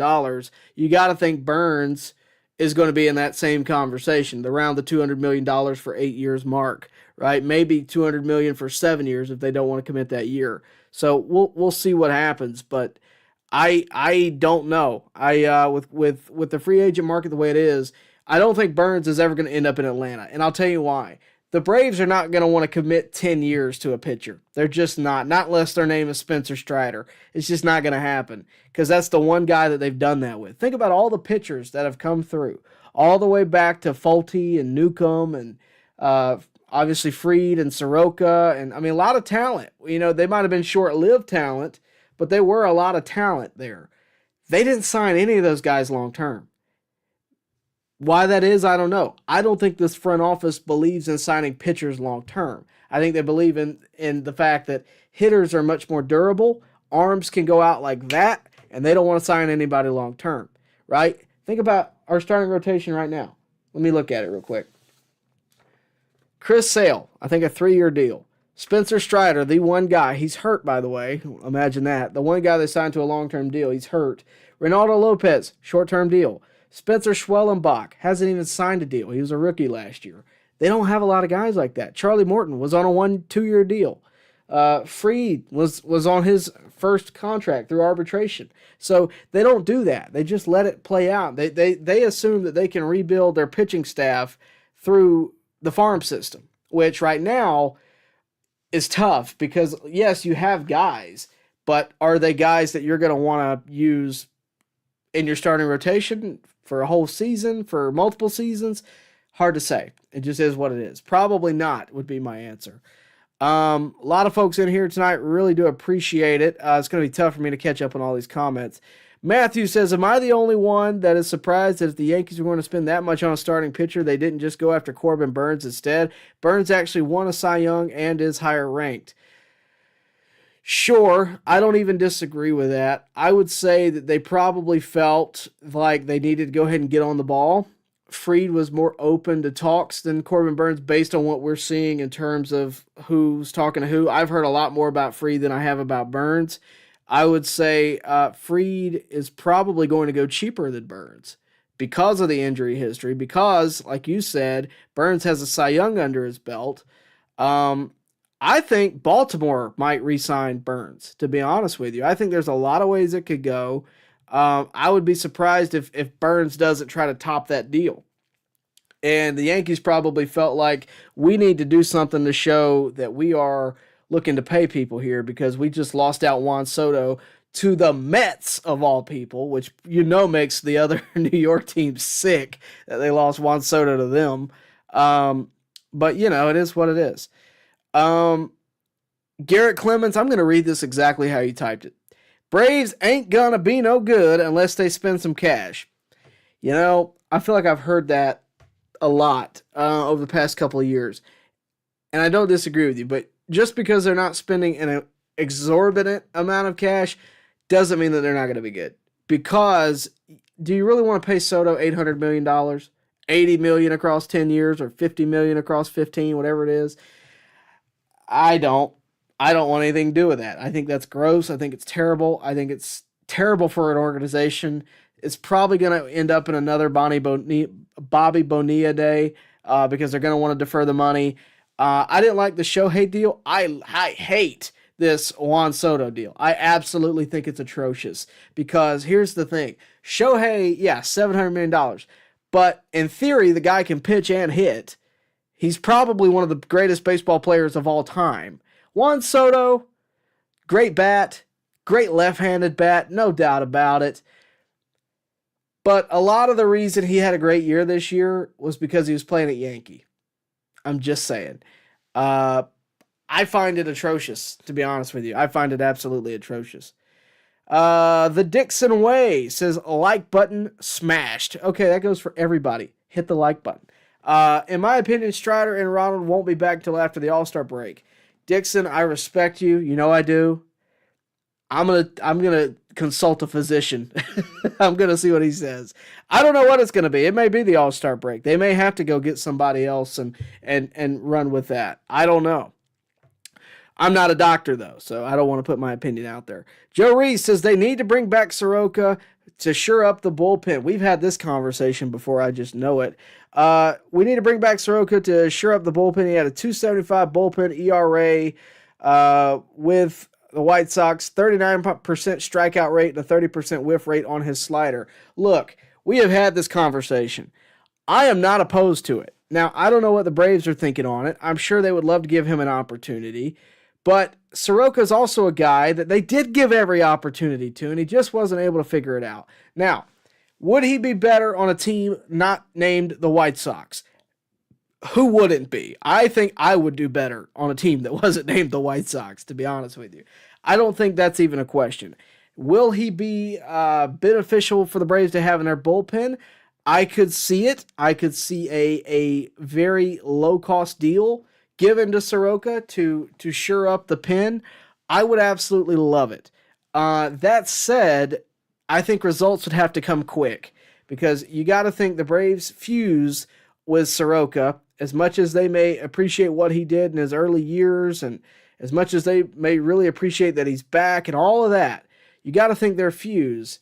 you got to think Burns is going to be in that same conversation, around the $200 million for 8 years mark, right? Maybe $200 million for 7 years if they don't want to commit that year. So we'll see what happens, but I don't know. With the free agent market the way it is, I don't think Burns is ever going to end up in Atlanta, and I'll tell you why. The Braves are not going to want to commit 10 years to a pitcher. They're just not unless their name is Spencer Strider. It's just not going to happen because that's the one guy that they've done that with. Think about all the pitchers that have come through, all the way back to Fulte and Newcomb and obviously Freed and Soroka, and I mean a lot of talent. They might have been short-lived talent, but they were a lot of talent there. They didn't sign any of those guys long-term. Why that is, I don't know. I don't think this front office believes in signing pitchers long term. I think they believe in the fact that hitters are much more durable, arms can go out like that, and they don't want to sign anybody long term, right? Think about our starting rotation right now. Let me look at it real quick. Chris Sale, I think a 3-year deal. Spencer Strider, the one guy, he's hurt by the way. Imagine that. The one guy they signed to a long-term deal, he's hurt. Ronaldo Lopez, short-term deal. Spencer Schwellenbach hasn't even signed a deal. He was a rookie last year. They don't have a lot of guys like that. Charlie Morton was on a 1-2-year deal. Freed was on his first contract through arbitration. So they don't do that. They just let it play out. They assume that they can rebuild their pitching staff through the farm system, which right now is tough because, yes, you have guys, but are they guys that you're going to want to use in your starting rotation for a whole season, for multiple seasons? Hard to say. It just is what it is. Probably not would be my answer. A lot of folks in here tonight, really do appreciate it. It's going to be tough for me to catch up on all these comments. Matthew says, am I the only one that is surprised that if the Yankees were going to spend that much on a starting pitcher, they didn't just go after Corbin Burnes instead? Burnes actually won a Cy Young and is higher ranked. Sure, I don't even disagree with that. I would say that they probably felt like they needed to go ahead and get on the ball. Freed was more open to talks than Corbin Burnes based on what we're seeing in terms of who's talking to who. I've heard a lot more about Freed than I have about Burnes. I would say Freed is probably going to go cheaper than Burnes because of the injury history, because, like you said, Burnes has a Cy Young under his belt. I think Baltimore might re-sign Burnes, to be honest with you. I think there's a lot of ways it could go. I would be surprised if Burnes doesn't try to top that deal. And the Yankees probably felt like we need to do something to show that we are looking to pay people here because we just lost out Juan Soto to the Mets of all people, which makes the other New York team sick that they lost Juan Soto to them. But it is what it is. Garrett Clemens, I'm going to read this exactly how you typed it. Braves ain't going to be no good unless they spend some cash. I feel like I've heard that a lot over the past couple of years. And I don't disagree with you, but just because they're not spending an exorbitant amount of cash doesn't mean that they're not going to be good. Because do you really want to pay Soto $800 million, $80 million across 10 years, or $50 million across 15, whatever it is? I don't want anything to do with that. I think that's gross. I think it's terrible. I think it's terrible for an organization. It's probably going to end up in another Bobby Bonilla day because they're going to want to defer the money. I didn't like the Shohei deal. I hate this Juan Soto deal. I absolutely think it's atrocious because here's the thing. Shohei, $700 million. But in theory, the guy can pitch and hit. He's probably one of the greatest baseball players of all time. Juan Soto, great bat, great left-handed bat, no doubt about it. But a lot of the reason he had a great year this year was because he was playing at Yankee. I'm just saying. I find it atrocious, to be honest with you. I find it absolutely atrocious. The Dixon Way says, like button smashed. Okay, that goes for everybody. Hit the like button. In my opinion, Strider and Ronald won't be back till after the All-Star break. Dixon, I respect you. You know I do. I'm gonna consult a physician. I'm gonna see what he says. I don't know what it's gonna be. It may be the All-Star break. They may have to go get somebody else and run with that. I don't know. I'm not a doctor though, so I don't want to put my opinion out there. Joe Reese says they need to bring back Soroka to shore up the bullpen. We've had this conversation before. I just know it. We need to bring back Soroka to shore up the bullpen. He had a 2.75 bullpen ERA with the White Sox, 39% strikeout rate and a 30% whiff rate on his slider. Look, we have had this conversation. I am not opposed to it. Now, I don't know what the Braves are thinking on it. I'm sure they would love to give him an opportunity. But Soroka is also a guy that they did give every opportunity to, and he just wasn't able to figure it out. Now, would he be better on a team not named the White Sox? Who wouldn't be? I think I would do better on a team that wasn't named the White Sox, to be honest with you. I don't think that's even a question. Will he be beneficial for the Braves to have in their bullpen? I could see it. I could see a very low-cost deal given to Soroka to shore up the pen. I would absolutely love it. That said, I think results would have to come quick because you got to think the Braves fuse with Soroka as much as they may appreciate what he did in his early years and as much as they may really appreciate that he's back and all of that. You got to think their fuse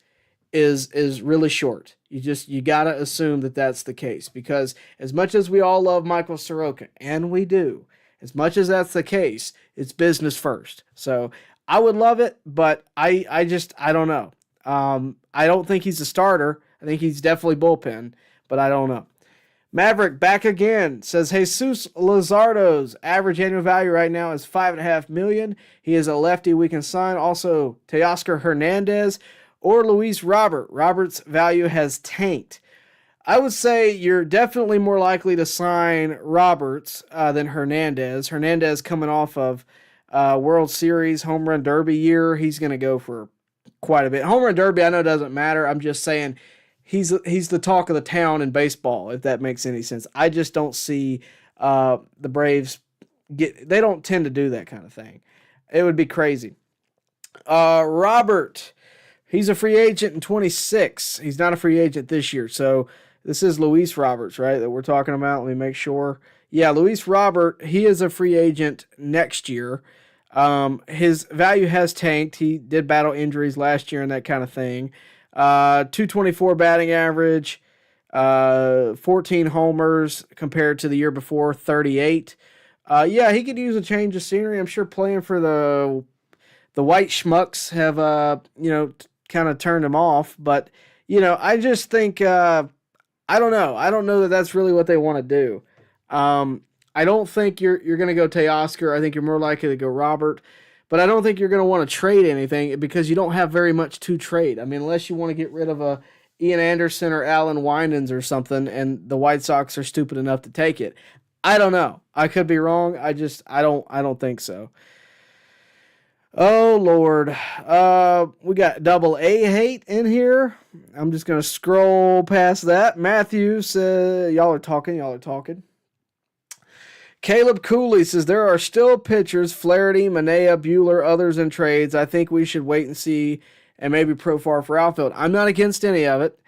is really short. You got to assume that that's the case, because as much as we all love Michael Soroka, and we do, as much as that's the case, it's business first. So I would love it, but I don't know. I don't think he's a starter. I think he's definitely bullpen, but I don't know. Maverick back again says Jesus Luzardo's average annual value right now is $5.5 million. He is a lefty we can sign. Also, Teoscar Hernandez or Luis Robert. Robert's value has tanked. I would say you're definitely more likely to sign Roberts than Hernandez. Hernandez coming off of World Series Home Run Derby year. He's going to go for quite a bit. Home Run Derby, I know doesn't matter. I'm just saying he's the talk of the town in baseball, if that makes any sense. I just don't see the Braves they don't tend to do that kind of thing. It would be crazy. Robert, he's a free agent in 26. He's not a free agent this year. So this is Luis Roberts, right, that we're talking about. Let me make sure. Yeah, Luis Robert, he is a free agent next year. His value has tanked. He did battle injuries last year and that kind of thing. 224 batting average, 14 homers compared to the year before, 38. Yeah, he could use a change of scenery. I'm sure playing for the white schmucks have, kind of turned him off. But, I just think, I don't know. I don't know that that's really what they want to do. I don't think you're going to go Teoscar. I think you're more likely to go Robert. But I don't think you're going to want to trade anything because you don't have very much to trade. I mean, unless you want to get rid of a Ian Anderson or Alan Winans or something, and the White Sox are stupid enough to take it. I don't know. I could be wrong. I don't think so. Oh, Lord. We got double A hate in here. I'm just going to scroll past that. Matthew says, y'all are talking. Caleb Cooley says, there are still pitchers, Flaherty, Manea, Bueller, others in trades. I think we should wait and see and maybe Profar for outfield. I'm not against any of it.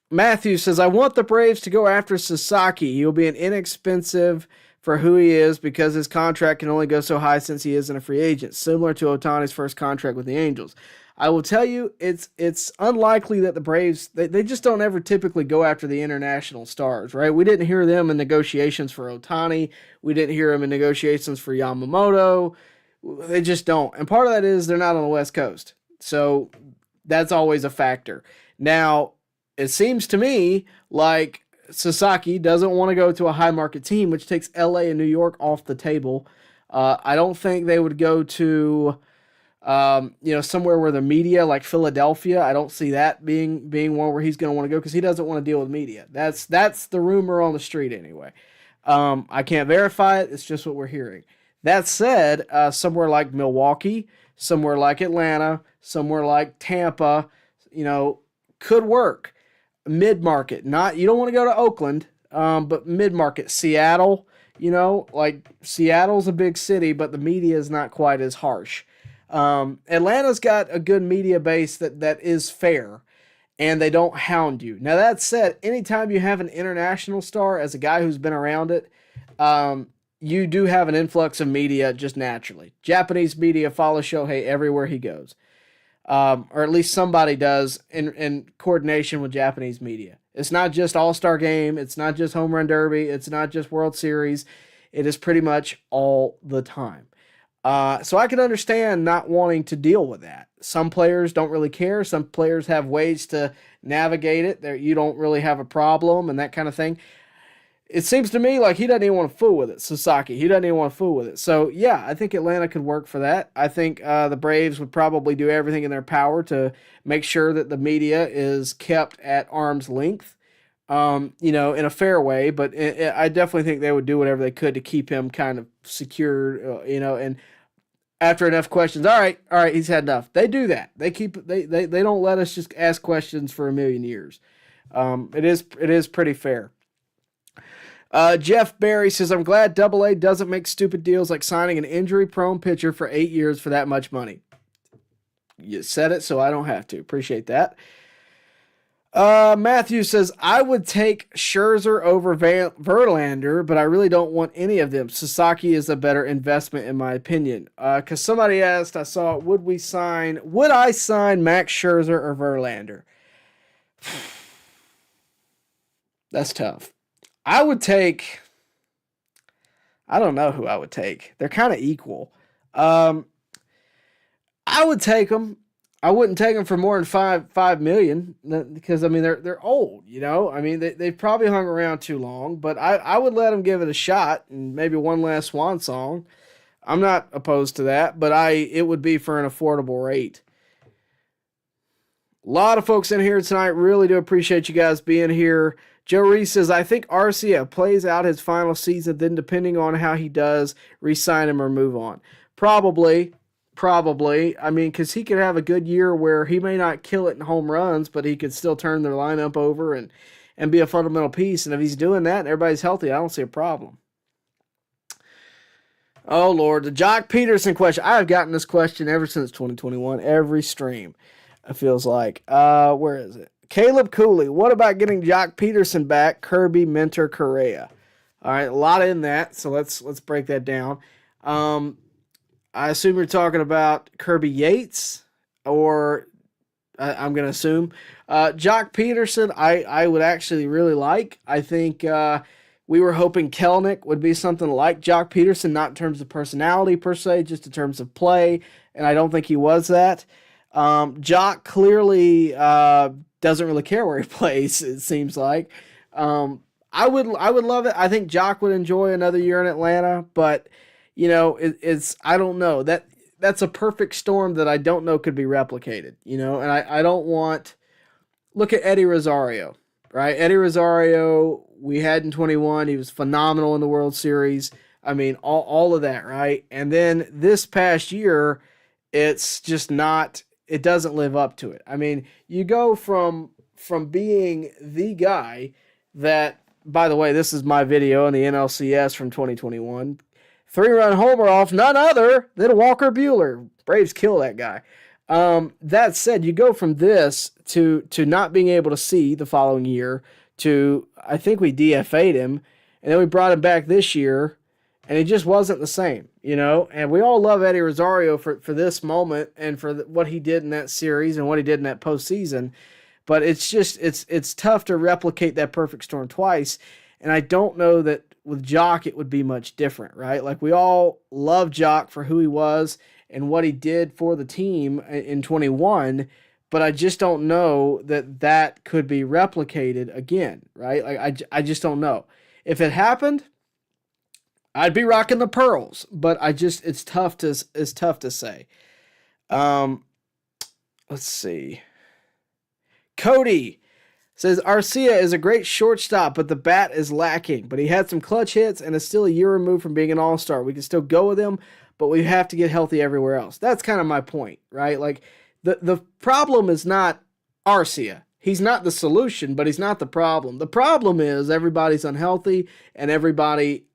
Matthew says, I want the Braves to go after Sasaki. He'll be an inexpensive for who he is because his contract can only go so high since he isn't a free agent, similar to Ohtani's first contract with the Angels. I will tell you, it's unlikely that the Braves, they just don't ever typically go after the international stars, right? We didn't hear them in negotiations for Ohtani. We didn't hear them in negotiations for Yamamoto. They just don't. And part of that is they're not on the West Coast. So that's always a factor. Now, it seems to me like Sasaki doesn't want to go to a high market team, which takes LA and New York off the table. I don't think they would go to somewhere where the media, like Philadelphia, I don't see that being one where he's going to want to go because he doesn't want to deal with media. That's the rumor on the street anyway. I can't verify it. It's just what we're hearing. That said, somewhere like Milwaukee, somewhere like Atlanta, somewhere like Tampa, could work. Mid-market, you don't want to go to Oakland, but mid-market, Seattle, like Seattle's a big city, but the media is not quite as harsh. Atlanta's got a good media base that is fair, and they don't hound you. Now, that said, anytime you have an international star, as a guy who's been around it, you do have an influx of media just naturally. Japanese media follow Shohei everywhere he goes. Or at least somebody does in coordination with Japanese media. It's not just All-Star Game. It's not just Home Run Derby. It's not just World Series. It is pretty much all the time. So I can understand not wanting to deal with that. Some players don't really care. Some players have ways to navigate it. You don't really have a problem and that kind of thing. It seems to me like he doesn't even want to fool with it, Sasaki. He doesn't even want to fool with it. So, yeah, I think Atlanta could work for that. I think the Braves would probably do everything in their power to make sure that the media is kept at arm's length, in a fair way. But I definitely think they would do whatever they could to keep him kind of secured, and after enough questions, all right, he's had enough. They do that. They don't let us just ask questions for a million years. It is pretty fair. Jeff Barry says, I'm glad AA doesn't make stupid deals like signing an injury-prone pitcher for 8 years for that much money. You said it, so I don't have to. Appreciate that. Matthew says, I would take Scherzer over Verlander, but I really don't want any of them. Sasaki is a better investment in my opinion. Because somebody asked, I saw, would I sign Max Scherzer or Verlander? That's tough. I don't know who I would take. They're kind of equal. I would take them. I wouldn't take them for more than five million because I mean they're old, you know. I mean they've probably hung around too long, but I would let them give it a shot and maybe one last swan song. I'm not opposed to that, but it would be for an affordable rate. A lot of folks in here tonight. Really do appreciate you guys being here. Joe Reese says, I think Arcia plays out his final season, then depending on how he does, re-sign him or move on. Probably. I mean, because he could have a good year where he may not kill it in home runs, but he could still turn their lineup over and be a fundamental piece. And if he's doing that and everybody's healthy, I don't see a problem. Oh, Lord. The Jock Peterson question. I have gotten this question ever since 2021, every stream, it feels like. Where is it? Caleb Cooley. What about getting Jock Peterson back? Kirby, Mentor, Correa. All right, a lot in that, so let's break that down. I assume you're talking about Kirby Yates, or I'm going to assume. Jock Peterson, I would actually really like. I think we were hoping Kelnick would be something like Jock Peterson, not in terms of personality per se, just in terms of play, and I don't think he was that. Jock clearly doesn't really care where he plays, it seems like. I would love it. I think Jock would enjoy another year in Atlanta, but you know, it's I don't know. That's a perfect storm that I don't know could be replicated, you know, and I don't want look at Eddie Rosario, right? Eddie Rosario, we had in 21, he was phenomenal in the World Series. I mean, all of that, right? And then this past year, it's just not, it doesn't live up to it. I mean, you go from being the guy that, by the way, this is my video on the NLCS from 2021. 3-run homer off none other than Walker Buehler. Braves kill that guy. That said, you go from this to not being able to see the following year to, I think we DFA'd him, and then we brought him back this year, and it just wasn't the same, you know? And we all love Eddie Rosario for this moment and for what he did in that series and what he did in that postseason, but it's just, it's tough to replicate that perfect storm twice, and I don't know that with Jock, it would be much different, right? Like, we all love Jock for who he was and what he did for the team in 21, but I just don't know that could be replicated again, right? Like, I just don't know. If it happened, I'd be rocking the pearls, but it's tough to say. Let's see. Cody says, Arcia is a great shortstop, but the bat is lacking. But he had some clutch hits and is still a year removed from being an all-star. We can still go with him, but we have to get healthy everywhere else. That's kind of my point, right? Like, the problem is not Arcia. He's not the solution, but he's not the problem. The problem is everybody's unhealthy and everybody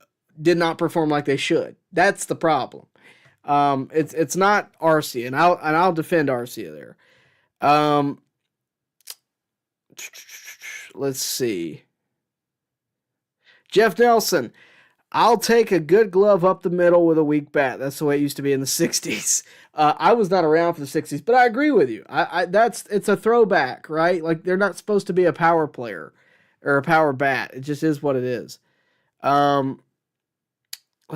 did not perform like they should. That's the problem. It's not Arcia, and I'll defend Arcia there. Let's see. Jeff Nelson, I'll take a good glove up the middle with a weak bat. That's the way it used to be in the 60s. I was not around for the 60s, but I agree with you. It's a throwback, right? Like, they're not supposed to be a power player or a power bat. It just is what it is. Let's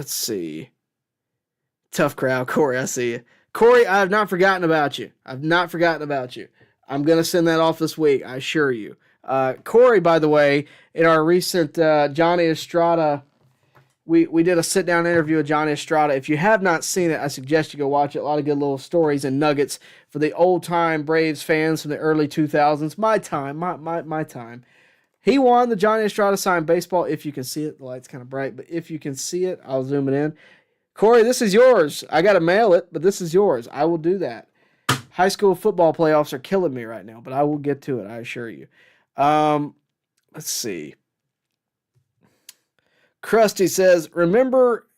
see. Tough crowd, Corey. I see you. Corey, I have not forgotten about you. I'm going to send that off this week, I assure you. Corey, by the way, in our recent Johnny Estrada, we did a sit-down interview with Johnny Estrada. If you have not seen it, I suggest you go watch it. A lot of good little stories and nuggets for the old-time Braves fans from the early 2000s. My time. He won the Johnny Estrada signed baseball. If you can see it, the light's kind of bright, but if you can see it, I'll zoom it in. Corey, this is yours. I got to mail it, but this is yours. I will do that. High school football playoffs are killing me right now, but I will get to it, I assure you. Let's see. Krusty says, remember,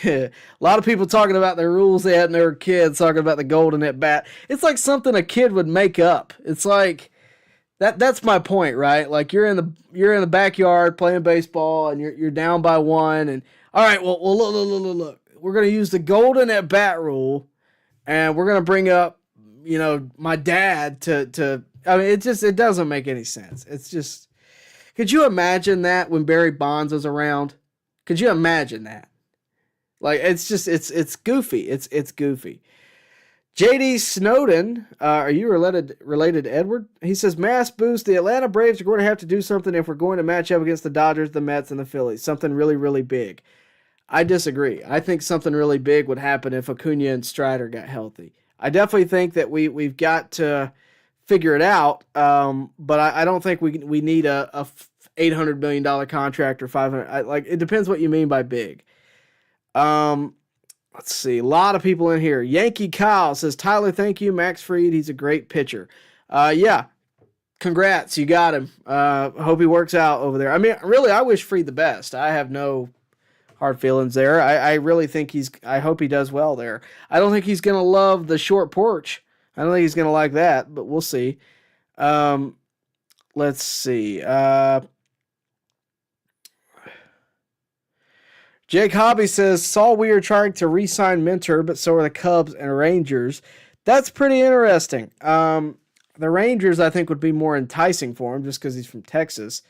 a lot of people talking about the rules they had when they were kids, talking about the golden at bat. It's like something a kid would make up. It's like, That's my point, right? Like you're in the backyard playing baseball and you're down by one and all right, well look. We're gonna use the golden at bat rule and we're gonna bring up, my dad to I mean it doesn't make any sense. It's just could you imagine that when Barry Bonds was around? Could you imagine that? Like it's just it's goofy. It's goofy. JD Snowden, are you related to Edward? He says, mass boost. The Atlanta Braves are going to have to do something if we're going to match up against the Dodgers, the Mets, and the Phillies. Something really, really big. I disagree. I think something really big would happen if Acuna and Strider got healthy. I definitely think that we've got to figure it out, but I don't think we need a $800 million contract or 500. Like it depends what you mean by big. Let's see. A lot of people in here. Yankee Kyle says, Tyler, thank you. Max Fried, he's a great pitcher. Yeah. Congrats. You got him. Hope he works out over there. I mean, really, I wish Fried the best. I have no hard feelings there. I really think I hope he does well there. I don't think he's going to love the short porch. I don't think he's going to like that, but we'll see. Let's see. Jake Hobby says, saw we are trying to re-sign Mentor, but so are the Cubs and Rangers. That's pretty interesting. The Rangers, I think, would be more enticing for him just because he's from Texas.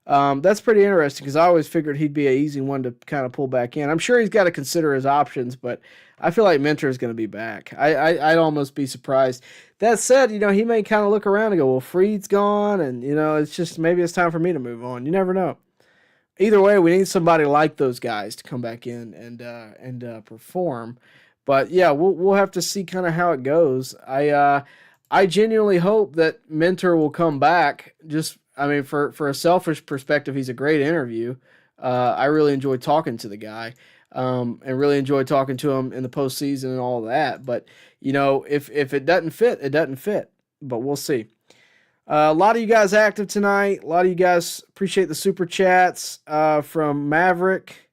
That's pretty interesting because I always figured he'd be an easy one to kind of pull back in. I'm sure he's got to consider his options, but I feel like Mentor is going to be back. I'd almost be surprised. That said, he may kind of look around and go, well, Fried's gone, and, it's just maybe it's time for me to move on. You never know. Either way, we need somebody like those guys to come back in and perform. But yeah, we'll have to see kind of how it goes. I genuinely hope that Mentor will come back. For a selfish perspective, he's a great interview. I really enjoyed talking to the guy, and really enjoyed talking to him in the postseason and all of that. But if it doesn't fit, it doesn't fit. But we'll see. A lot of you guys active tonight. A lot of you guys appreciate the super chats from Maverick.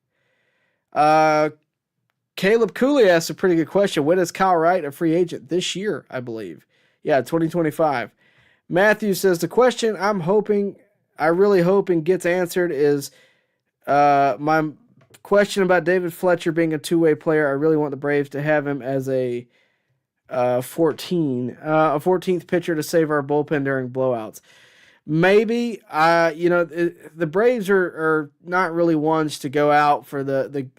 Caleb Cooley asked a pretty good question. When is Kyle Wright a free agent? This year, I believe. Yeah, 2025. Matthew says, the question I really hope and gets answered is my question about David Fletcher being a two-way player. I really want the Braves to have him as a 14th pitcher to save our bullpen during blowouts. Maybe, the Braves are not really ones to go out for the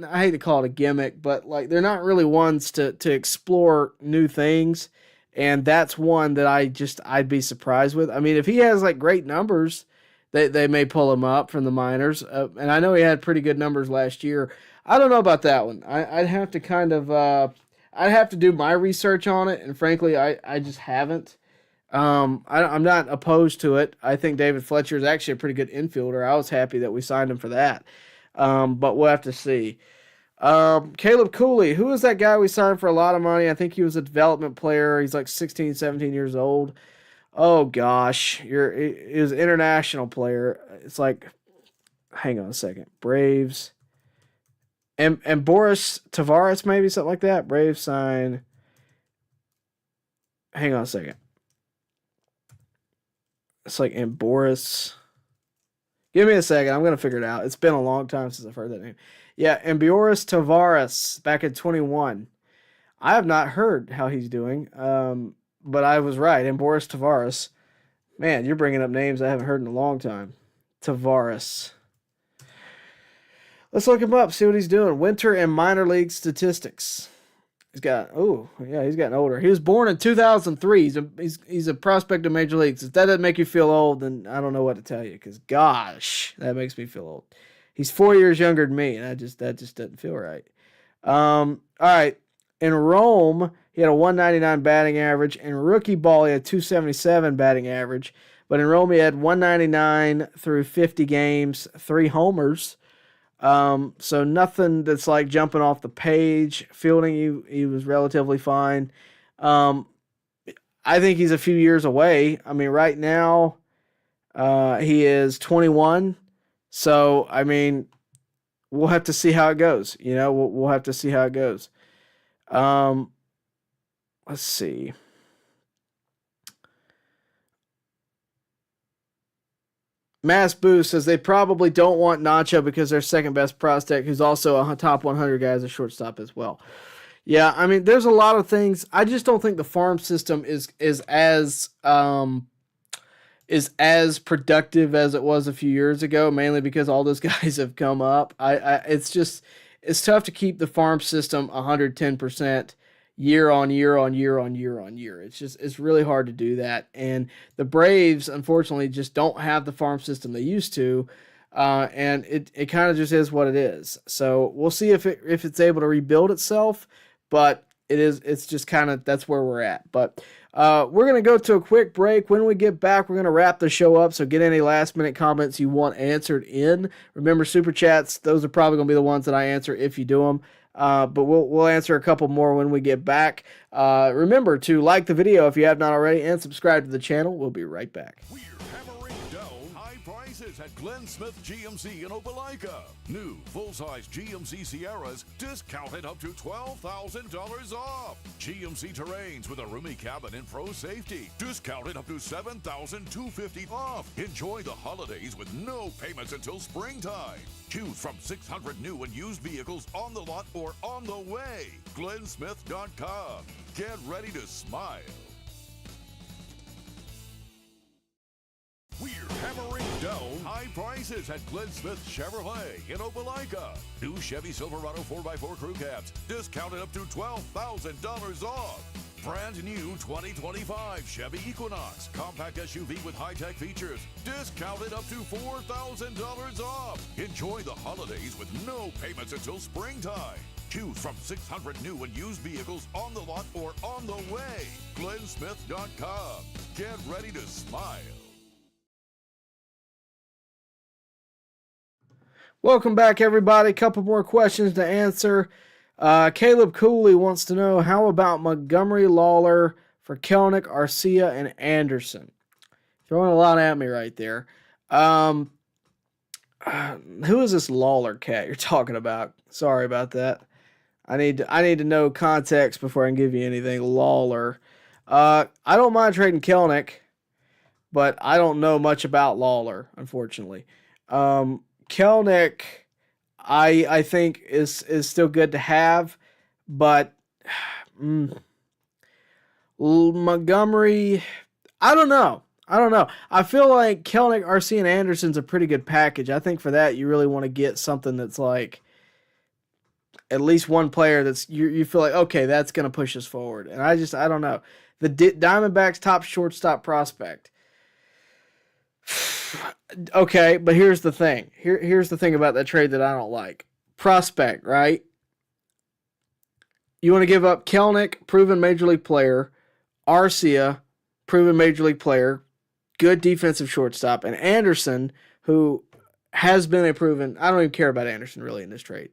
I hate to call it a gimmick, but like they're not really ones to explore new things. And that's one that I'd be surprised with. I mean, if he has like great numbers, they may pull him up from the minors. And I know he had pretty good numbers last year. I don't know about that one. I'd have to I'd have to do my research on it, and frankly, I just haven't. I'm not opposed to it. I think David Fletcher is actually a pretty good infielder. I was happy that we signed him for that. But we'll have to see. Caleb Cooley, who is that guy we signed for a lot of money? I think he was a development player. He's like 16, 17 years old. Oh, gosh. He was an international player. It's like, hang on a second. Braves. And Boris Tavares, maybe something like that. Braves sign. Hang on a second. It's like, and Boris. Give me a second. I'm going to figure it out. It's been a long time since I've heard that name. Yeah, and Boris Tavares back in 21. I have not heard how he's doing, but I was right. And Boris Tavares. Man, you're bringing up names I haven't heard in a long time. Tavares. Let's look him up, see what he's doing. Winter and minor league statistics. He's gotten older. He was born in 2003. He's a prospect of major leagues. If that doesn't make you feel old, then I don't know what to tell you. Because gosh, that makes me feel old. He's 4 years younger than me, and that just doesn't feel right. All right. In Rome, he had a 199 batting average. In rookie ball, he had 277 batting average. But in Rome, he had 199 through 50 games, 3 homers. So nothing that's like jumping off the page. Fielding, he was relatively fine. I think he's a few years away. I mean, right now, he is 21. So, I mean, we'll have to see how it goes. We'll have to see how it goes. Let's see. Mass Boost says they probably don't want Nacho because their second best prospect, who's also a top 100 guy, is a shortstop as well. Yeah, I mean, there's a lot of things. I just don't think the farm system is as productive as it was a few years ago, mainly because all those guys have come up. It's tough to keep the farm system 110% year on year on year on year on year. It's really hard to do that. And the Braves, unfortunately, just don't have the farm system they used to. And it kind of just is what it is. So we'll see if it's able to rebuild itself, but it's just kind of, that's where we're at. But we're going to go to a quick break. When we get back, we're going to wrap the show up. So get any last minute comments you want answered in. Remember, super chats, those are probably going to be the ones that I answer if you do them. But we'll answer a couple more when we get back. Remember to like the video if you have not already and subscribe to the channel. We'll be right back. We're hammering down high prices at Glenn Smith GMC in Opelika. New full-size GMC Sierras discounted up to $12,000 off. GMC Terrains with a roomy cabin and pro safety discounted up to $7,250 off. Enjoy the holidays with no payments until springtime. Choose from 600 new and used vehicles on the lot or on the way. GlennSmith.com. Get ready to smile. We're hammering down high prices at Glenn Smith Chevrolet in Opelika. New Chevy Silverado 4x4 crew cabs discounted up to $12,000 off. Brand new 2025 Chevy Equinox compact SUV with high-tech features discounted up to $4,000 off. Enjoy the holidays with no payments until springtime. Choose from 600 new and used vehicles on the lot or on the way. GlennSmith.com. Get ready to smile. Welcome back, everybody. Couple more questions to answer. Caleb Cooley wants to know, how about Montgomery, Lawler for Kelenic, Arcia, and Anderson? Throwing a lot at me right there. Who is this Lawler cat you're talking about? Sorry about that. I need to know context before I can give you anything. Lawler. I don't mind trading Kelenic, but I don't know much about Lawler, unfortunately. Kelenic, I think is still good to have, but Montgomery, I don't know. I feel like Kelenic, Arcia, and Anderson's a pretty good package. I think for that you really want to get something that's like at least one player that's you feel like, okay, that's going to push us forward. And I don't know. The Diamondbacks' top shortstop prospect. Okay, but here's the thing. Here's the thing about that trade that I don't like. Prospect, right? You want to give up Kelenic, proven major league player, Arcia, proven major league player, good defensive shortstop, and Anderson, who has been a proven. I don't even care about Anderson really in this trade,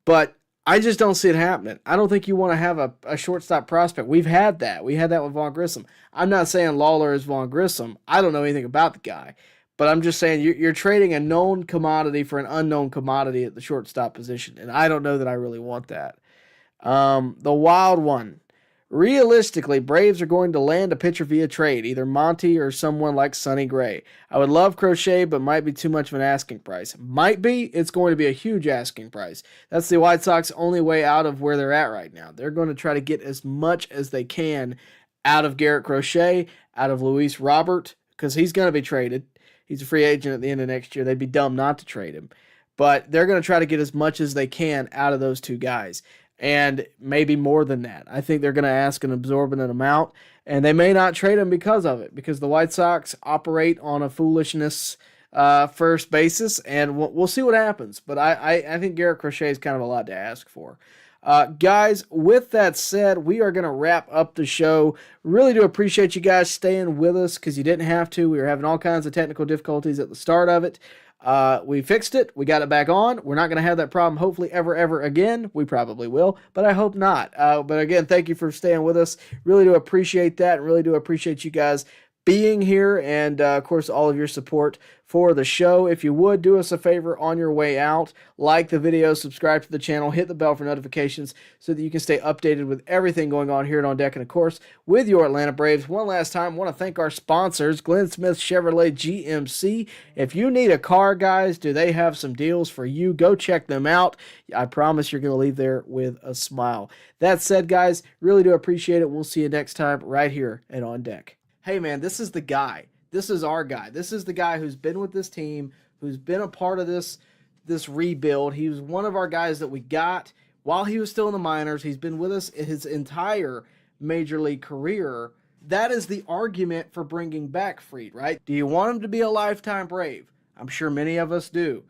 but I just don't see it happening. I don't think you want to have a shortstop prospect. We've had that. We had that with Vaughn Grissom. I'm not saying Lawler is Vaughn Grissom. I don't know anything about the guy. But I'm just saying you're trading a known commodity for an unknown commodity at the shortstop position. And I don't know that I really want that. The wild one. Realistically, Braves are going to land a pitcher via trade, either Monty or someone like Sonny Gray. I would love Crochet, but might be too much of an asking price. Might be. It's going to be a huge asking price. That's the White Sox only way out of where they're at right now. They're going to try to get as much as they can out of Garrett Crochet, out of Luis Robert, because he's going to be traded. He's a free agent at the end of next year. They'd be dumb not to trade him. But they're going to try to get as much as they can out of those two guys. And maybe more than that. I think they're going to ask an exorbitant amount. And they may not trade him because of it. Because the White Sox operate on a foolishness first basis. And we'll see what happens. But I think Garrett Crochet is kind of a lot to ask for. Guys, with that said, we are going to wrap up the show. Really do appreciate you guys staying with us because you didn't have to. We were having all kinds of technical difficulties at the start of it. We fixed it. We got it back on. We're not going to have that problem hopefully ever again. We probably will, but I hope not. But again, thank you for staying with us. Really do appreciate that and really do appreciate you guys being here and, of course, all of your support for the show. If you would, do us a favor on your way out, like the video, subscribe to the channel, hit the bell for notifications so that you can stay updated with everything going on here at On Deck and, of course, with your Atlanta Braves. One last time, I want to thank our sponsors, Glenn Smith Chevrolet GMC. If you need a car, guys, do they have some deals for you? Go check them out. I promise you're going to leave there with a smile. That said, guys, really do appreciate it. We'll see you next time right here at On Deck. Hey, man, this is the guy. This is our guy. This is the guy who's been with this team, who's been a part of this rebuild. He was one of our guys that we got while he was still in the minors. He's been with us his entire major league career. That is the argument for bringing back Freed, right? Do you want him to be a lifetime Brave? I'm sure many of us do.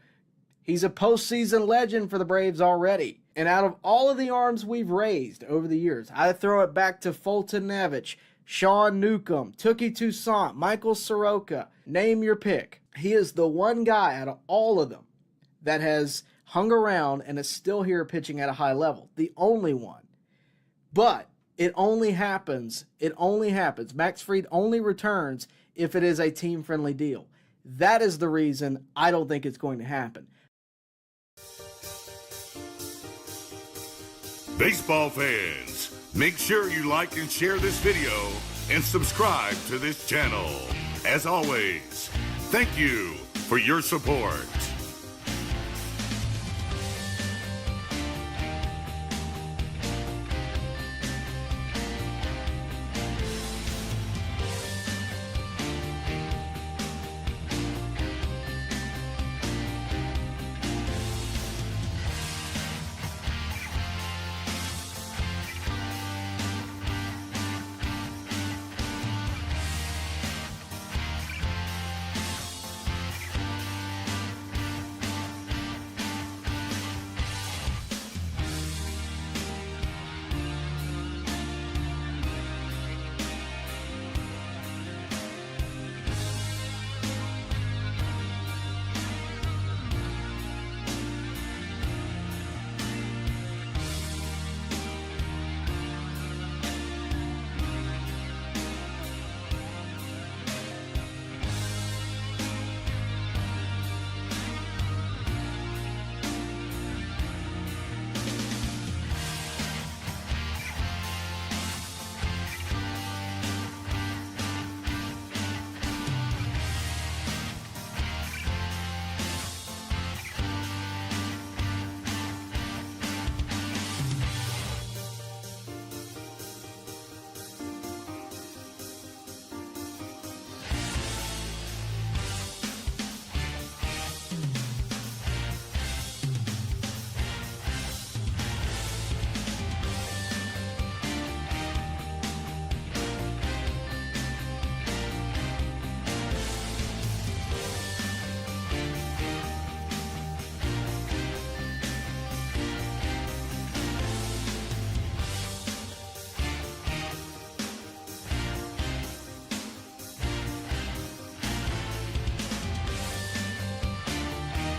He's a postseason legend for the Braves already. And out of all of the arms we've raised over the years, I throw it back to Fulton Navich, Sean Newcomb, Tookie Toussaint, Michael Soroka, name your pick. He is the one guy out of all of them that has hung around and is still here pitching at a high level. The only one. But it only happens. Max Fried only returns if it is a team-friendly deal. That is the reason I don't think it's going to happen. Baseball fans, make sure you like and share this video and subscribe to this channel. As always, thank you for your support.